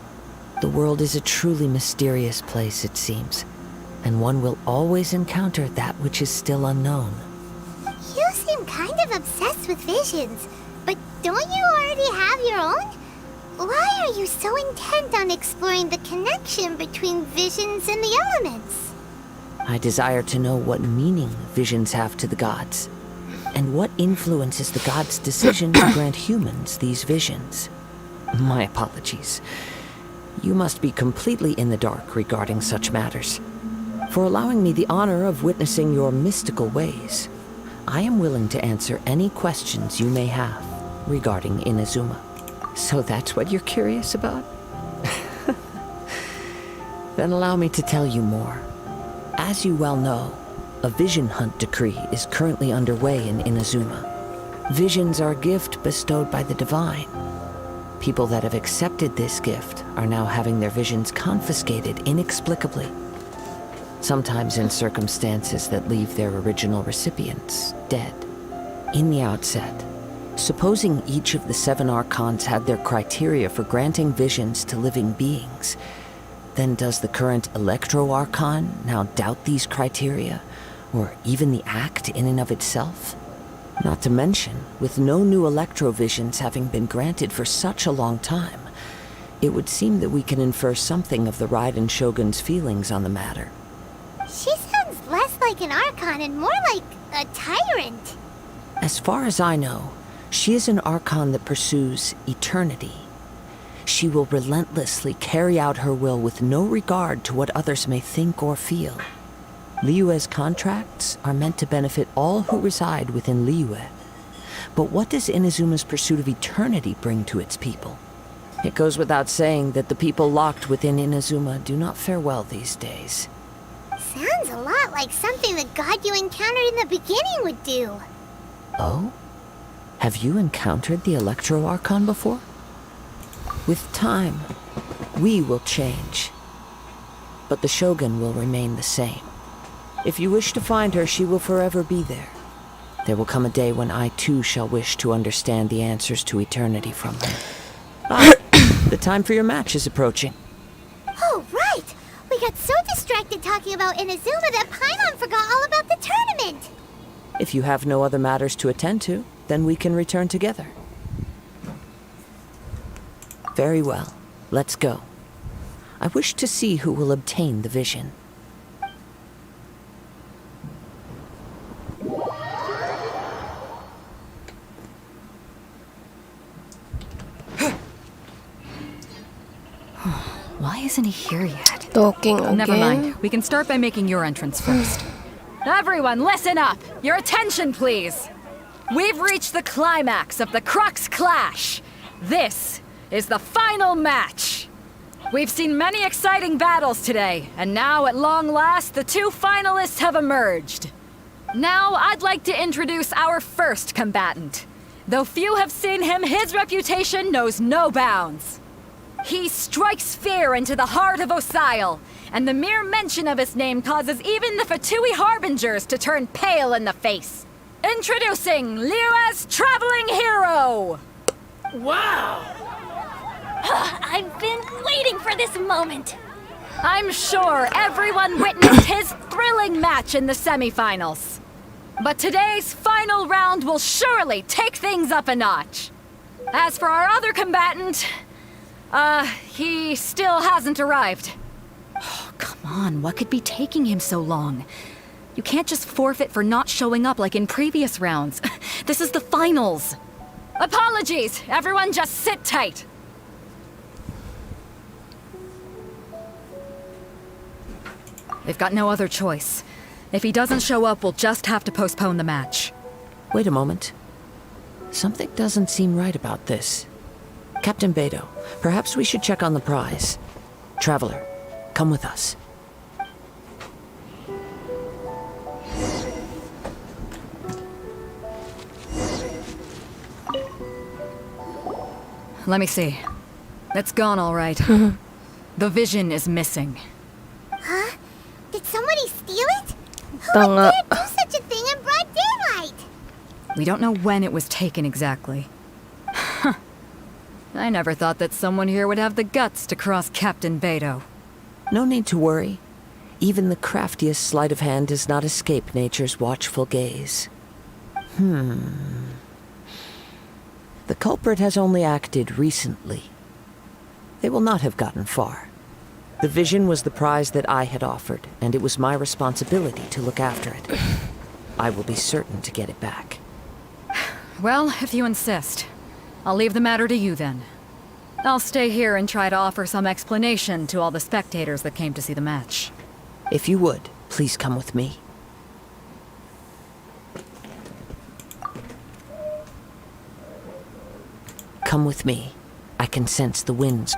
The world is a truly mysterious place, it seems, and one will always encounter that which is still unknown. You seem kind of obsessed with visions, but don't you already have your own? Why are you so intent on exploring the connection between visions and the elements? I desire to know what meaning visions have to the gods, and what influences the gods' decision to grant humans these visions. My apologies. You must be completely in the dark regarding such matters. For allowing me the honor of witnessing your mystical ways, I am willing to answer any questions you may have regarding Inazuma. So that's what you're curious about? Then allow me to tell you more. As you well know, a vision hunt decree is currently underway in Inazuma. Visions are a gift bestowed by the divine. People that have accepted this gift are now having their visions confiscated inexplicably. Sometimes in circumstances that leave their original recipients dead. In the outset, supposing each of the 7 Archons had their criteria for granting visions to living beings, then does the current Electro-Archon now doubt these criteria, or even the act in and of itself? Not to mention, with no new Electro-Visions having been granted for such a long time, it would seem that we can infer something of the Raiden Shogun's feelings on the matter. She sounds less like an Archon and more like a tyrant. As far as I know, she is an Archon that pursues eternity. She will relentlessly carry out her will with no regard to what others may think or feel. Liyue's contracts are meant to benefit all who reside within Liyue. But what does Inazuma's pursuit of eternity bring to its people? It goes without saying that the people locked within Inazuma do not fare well these days. Sounds a lot like something the god you encountered in the beginning would do. Oh? Have you encountered the Electro-Archon before? With time, we will change. But the Shogun will remain the same. If you wish to find her, she will forever be there. There will come a day when I too shall wish to understand the answers to eternity from her. Ah, the time for your match is approaching. Oh, right! We got so distracted talking about Inazuma that Paimon forgot all about the tournament! If you have no other matters to attend to, then we can return together. Very well. Let's go. I wish to see who will obtain the vision. Why isn't he here yet? Talking again? Never mind. We can start by making your entrance first. Everyone, listen up! Your attention, please! We've reached the climax of the Crux Clash! This is the final match! We've seen many exciting battles today, and now, at long last, the two finalists have emerged. Now, I'd like to introduce our first combatant. Though few have seen him, his reputation knows no bounds. He strikes fear into the heart of Osile, and the mere mention of his name causes even the Fatui Harbingers to turn pale in the face. Introducing Liyue's Traveling Hero! Wow! I've been waiting for this moment. I'm sure everyone witnessed his thrilling match in the semifinals. But today's final round will surely take things up a notch. As for our other combatant, he still hasn't arrived. Oh, come on, what could be taking him so long? You can't just forfeit for not showing up like in previous rounds. This is the finals. Apologies, everyone just sit tight. They've got no other choice. If he doesn't show up, we'll just have to postpone the match. Wait a moment. Something doesn't seem right about this. Captain Beidou, perhaps we should check on the prize. Traveler, come with us. Let me see. It's gone all right. The vision is missing. Huh? Did somebody steal it? Who Tanga. would dare do such a thing in broad daylight? We don't know when it was taken exactly. I never thought that someone here would have the guts to cross Captain Beidou. No need to worry. Even the craftiest sleight of hand does not escape nature's watchful gaze. The culprit has only acted recently. They will not have gotten far. The vision was the prize that I had offered, and it was my responsibility to look after it. I will be certain to get it back. Well, if you insist. I'll leave the matter to you then. I'll stay here and try to offer some explanation to all the spectators that came to see the match. If you would, please come with me. Come with me. I can sense the winds.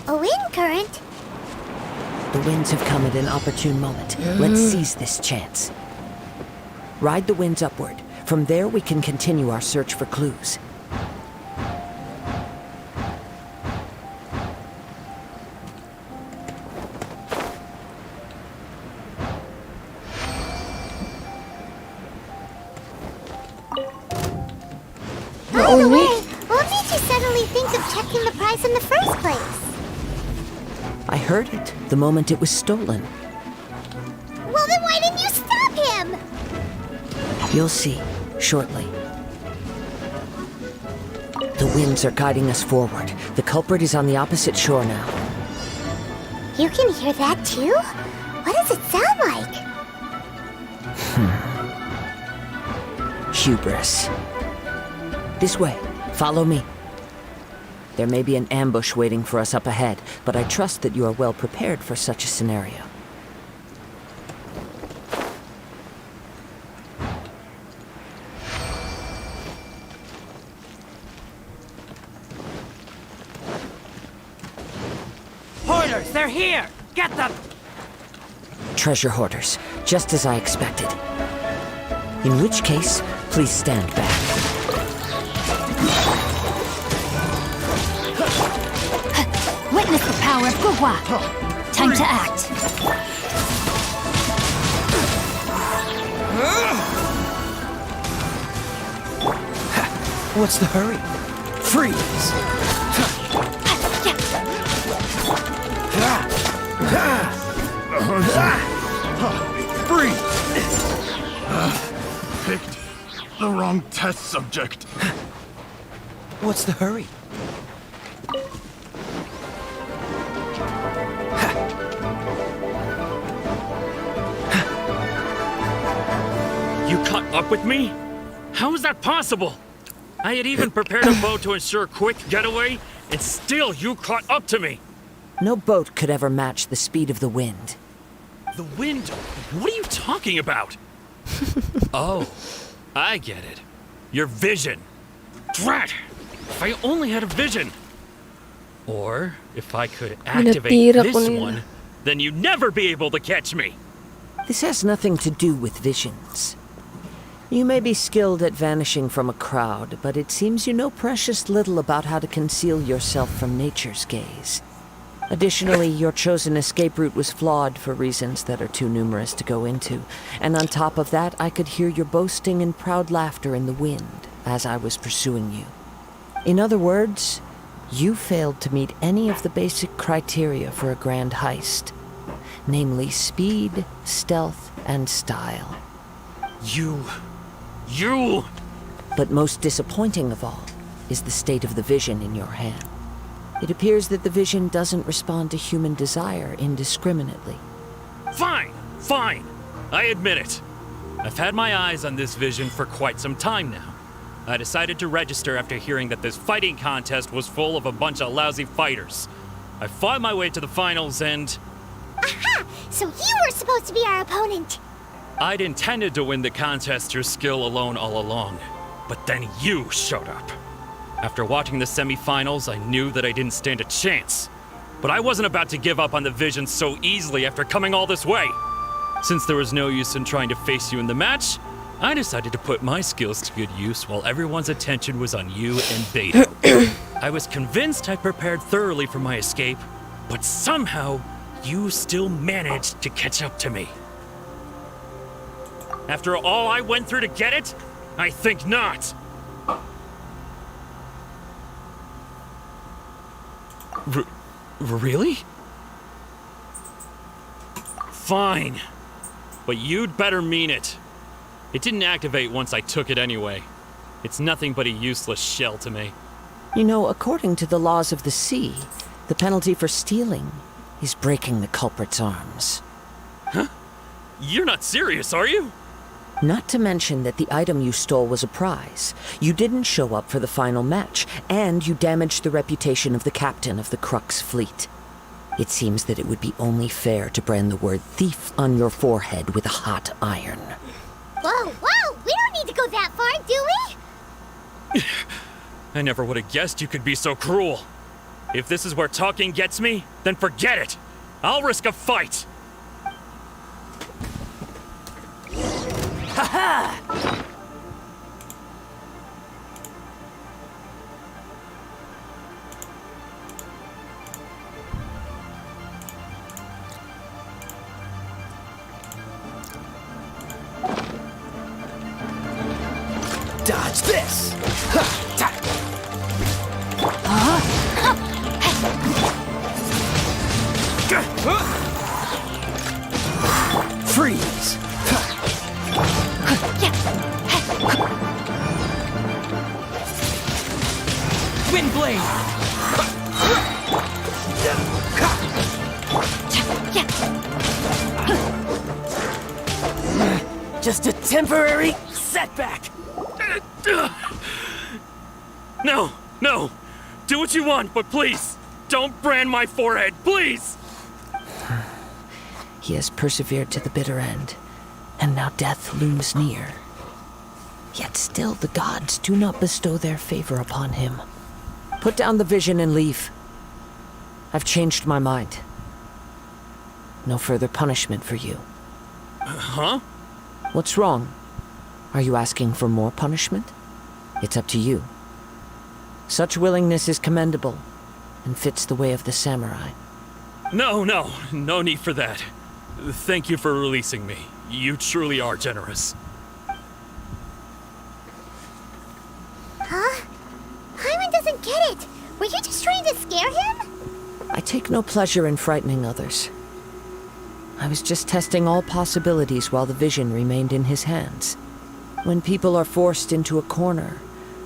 A wind current? The winds have come at an opportune moment. Let's seize this chance. Ride the winds upward. From there, we can continue our search for clues. By the way, what made you suddenly think of checking the prize in the first place? I heard it the moment it was stolen. Well, then why didn't you stop him? You'll see, shortly. The winds are guiding us forward. The culprit is on the opposite shore now. You can hear that too? What does it sound like? Hubris. This way. Follow me. There may be an ambush waiting for us up ahead, but I trust that you are well prepared for such a scenario. Hoarders, they're here! Get them! Treasure hoarders, just as I expected. In which case, please stand back. Witness the power of Gugwa. Time to act. What's the hurry? Freeze! Freeze! Picked the wrong test subject. What's the hurry? You caught up with me? How is that possible? I had even prepared a boat to ensure a quick getaway, and still you caught up to me. No boat could ever match the speed of the wind. The wind? What are you talking about? Oh, I get it. Your vision. Drat! If I only had a vision. Or if I could activate Pinatira ko this nila. one, then you'd never be able to catch me. This has nothing to do with visions. You may be skilled at vanishing from a crowd, but it seems you know precious little about how to conceal yourself from nature's gaze. Additionally, your chosen escape route was flawed for reasons that are too numerous to go into. And on top of that, I could hear your boasting and proud laughter in the wind as I was pursuing you. In other words, you failed to meet any of the basic criteria for a grand heist. Namely, speed, stealth, and style. You... But most disappointing of all is the state of the vision in your hand. It appears that the vision doesn't respond to human desire indiscriminately. Fine, fine. I admit it. I've had my eyes on this vision for quite some time now. I decided to register after hearing that this fighting contest was full of a bunch of lousy fighters. I fought my way to the finals and... Aha! So you were supposed to be our opponent. I'd intended to win the contest through skill alone all along. But then you showed up. After watching the semifinals, I knew that I didn't stand a chance. But I wasn't about to give up on the vision so easily after coming all this way. Since there was no use in trying to face you in the match, I decided to put my skills to good use while everyone's attention was on you and Beto. I was convinced I prepared thoroughly for my escape, but somehow you still managed to catch up to me. After all I went through to get it? I think not. Really? Fine. But you'd better mean it. It didn't activate once I took it anyway. It's nothing but a useless shell to me. You know, according to the laws of the sea, the penalty for stealing is breaking the culprit's arms. Huh? You're not serious, are you? Not to mention that the item you stole was a prize. You didn't show up for the final match, and you damaged the reputation of the captain of the Crux fleet. It seems that it would be only fair to brand the word thief on your forehead with a hot iron. Whoa, whoa! We don't need to go that far, do we? I never would have guessed you could be so cruel. If this is where talking gets me, then forget it. I'll risk a fight. Ha-ha! Dodge this! Freeze! Wind blade! Just a temporary setback! No, no. Do what you want, but please, don't brand my forehead, please! He has persevered to the bitter end, and now death looms near. Yet still the gods do not bestow their favor upon him. Put down the vision and leave. I've changed my mind. No further punishment for you. Huh? What's wrong? Are you asking for more punishment? It's up to you. Such willingness is commendable, and fits the way of the samurai. No need for that. Thank you for releasing me. You truly are generous. Huh? take no pleasure in frightening others. I was just testing all possibilities while the vision remained in his hands. When people are forced into a corner,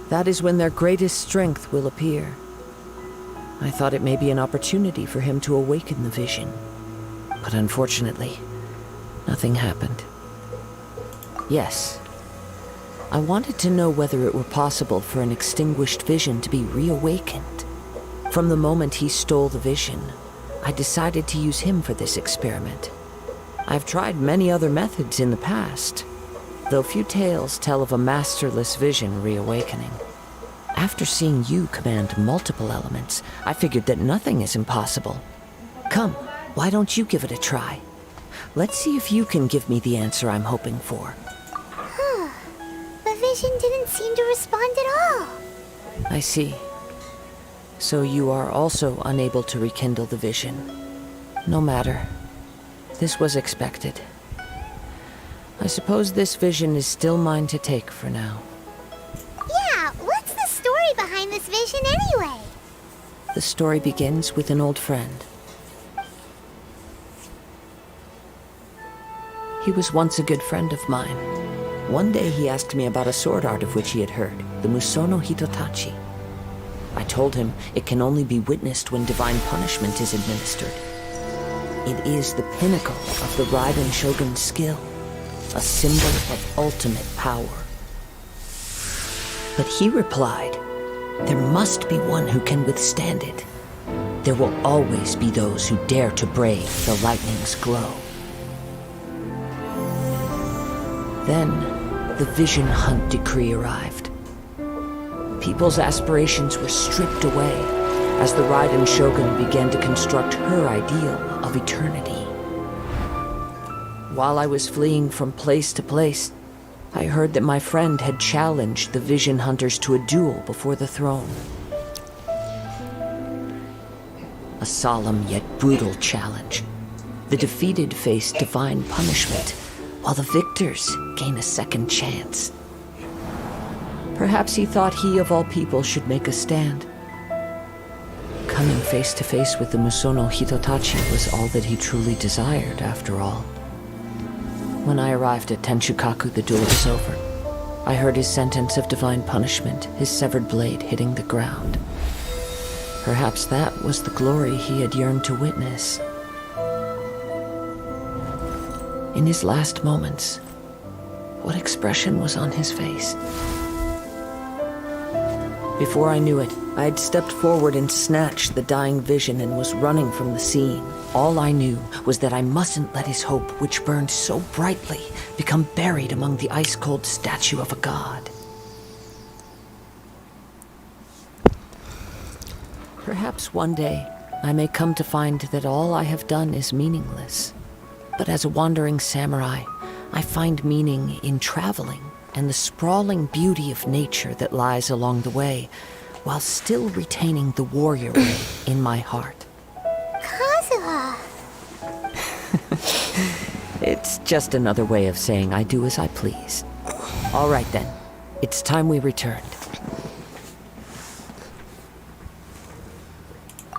that is when their greatest strength will appear. I thought it may be an opportunity for him to awaken the vision. But unfortunately, nothing happened. Yes, I wanted to know whether it were possible for an extinguished vision to be reawakened. From the moment he stole the vision, I decided to use him for this experiment. I've tried many other methods in the past, though few tales tell of a masterless vision reawakening. After seeing you command multiple elements, I figured that nothing is impossible. Come, why don't you give it a try? Let's see if you can give me the answer I'm hoping for. The vision didn't seem to respond at all. I see. So you are also unable to rekindle the vision. No matter. This was expected. I suppose this vision is still mine to take for now. Yeah, what's the story behind this vision anyway? The story begins with an old friend. He was once a good friend of mine. One day he asked me about a sword art of which he had heard, the Musono Hitotachi. I told him it can only be witnessed when divine punishment is administered. It is the pinnacle of the Raiden Shogun's skill, a symbol of ultimate power. But he replied, there must be one who can withstand it. There will always be those who dare to brave the lightning's glow. Then, the Vision Hunt decree arrived. People's aspirations were stripped away as the Raiden Shogun began to construct her ideal of eternity. While I was fleeing from place to place, I heard that my friend had challenged the Vision Hunters to a duel before the throne. A solemn yet brutal challenge. The defeated face divine punishment, while the victors gain a second chance. Perhaps he thought he of all people should make a stand. Coming face to face with the Musono Hitotachi was all that he truly desired, after all. When I arrived at Tenshukaku, the duel was over. I heard his sentence of divine punishment, his severed blade hitting the ground. Perhaps that was the glory he had yearned to witness. In his last moments, what expression was on his face? Before I knew it, I had stepped forward and snatched the dying vision and was running from the scene. All I knew was that I mustn't let his hope, which burned so brightly, become buried among the ice-cold statue of a god. Perhaps one day, I may come to find that all I have done is meaningless. But as a wandering samurai, I find meaning in traveling and the sprawling beauty of nature that lies along the way, while still retaining the warrior ray in my heart. Kazuha! It's just another way of saying I do as I please. All right then, it's time we returned.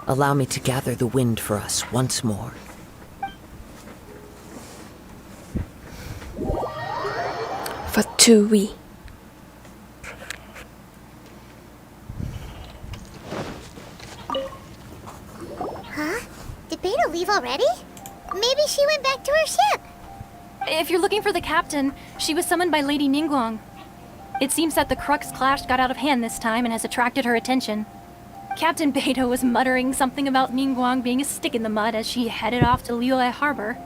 Allow me to gather the wind for us once more. Fatui. Huh? Did Beta leave already? Maybe she went back to her ship. If you're looking for the captain, she was summoned by Lady Ningguang. It seems that the Crux clash got out of hand this time and has attracted her attention. Captain Beto was muttering something about Ningguang being a stick in the mud as she headed off to Liyue Harbor.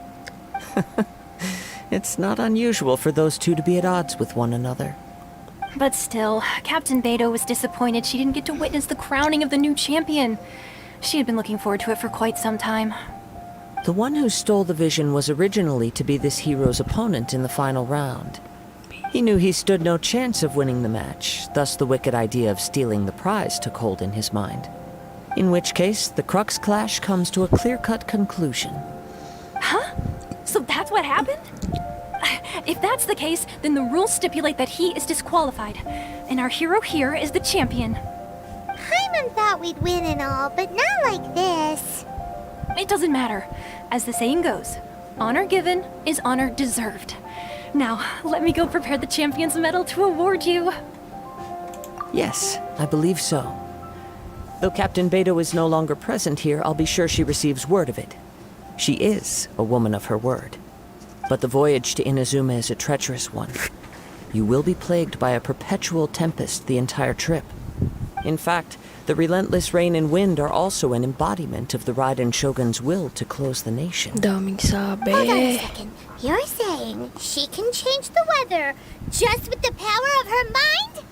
It's not unusual for those two to be at odds with one another. But still, Captain Beto was disappointed she didn't get to witness the crowning of the new champion. She had been looking forward to it for quite some time. The one who stole the vision was originally to be this hero's opponent in the final round. He knew he stood no chance of winning the match, thus the wicked idea of stealing the prize took hold in his mind. In which case, the Crux clash comes to a clear-cut conclusion. Huh? So that's what happened? If that's the case, then the rules stipulate that he is disqualified, and our hero here is the champion. Hyman thought we'd win and all, but not like this. It doesn't matter. As the saying goes, honor given is honor deserved. Now, let me go prepare the champion's medal to award you. Yes, I believe so. Though Captain Beto is no longer present here, I'll be sure she receives word of it. She is a woman of her word. But the voyage to Inazuma is a treacherous one. You will be plagued by a perpetual tempest the entire trip. In fact, the relentless rain and wind are also an embodiment of the Raiden Shogun's will to close the nation. Daming sabi. Hold on a second. You're saying she can change the weather just with the power of her mind?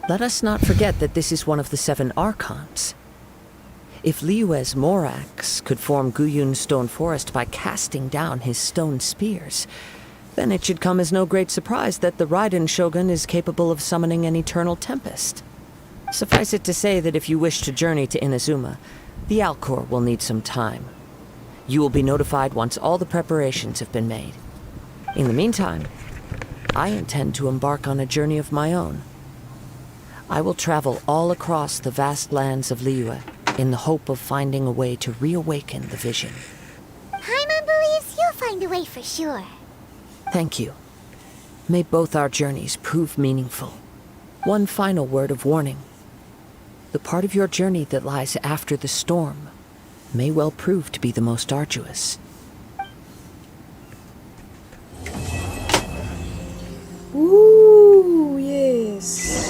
Let us not forget that this is one of the 7 Archons. If Liyue's Morax could form Guyun's stone forest by casting down his stone spears, then it should come as no great surprise that the Raiden Shogun is capable of summoning an eternal tempest. Suffice it to say that if you wish to journey to Inazuma, the Alcor will need some time. You will be notified once all the preparations have been made. In the meantime, I intend to embark on a journey of my own. I will travel all across the vast lands of Liyue in the hope of finding a way to reawaken the vision. Paimon believes you'll find a way for sure. Thank you. May both our journeys prove meaningful. One final word of warning. The part of your journey that lies after the storm may well prove to be the most arduous. Ooh, yes.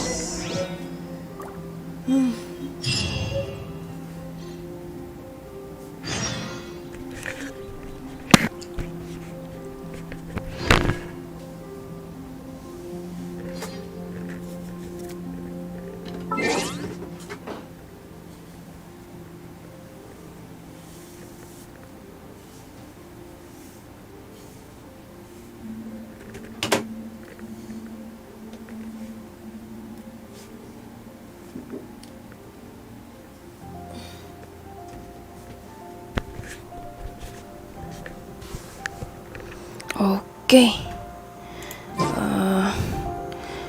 Okay.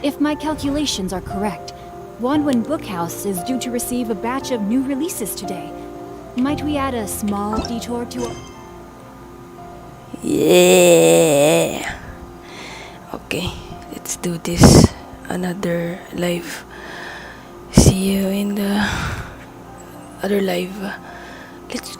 If my calculations are correct, Wanwen Bookhouse is due to receive a batch of new releases today. Might we add a small detour to... Yeah. Okay, let's do this. Another live. See you in the other live. Let's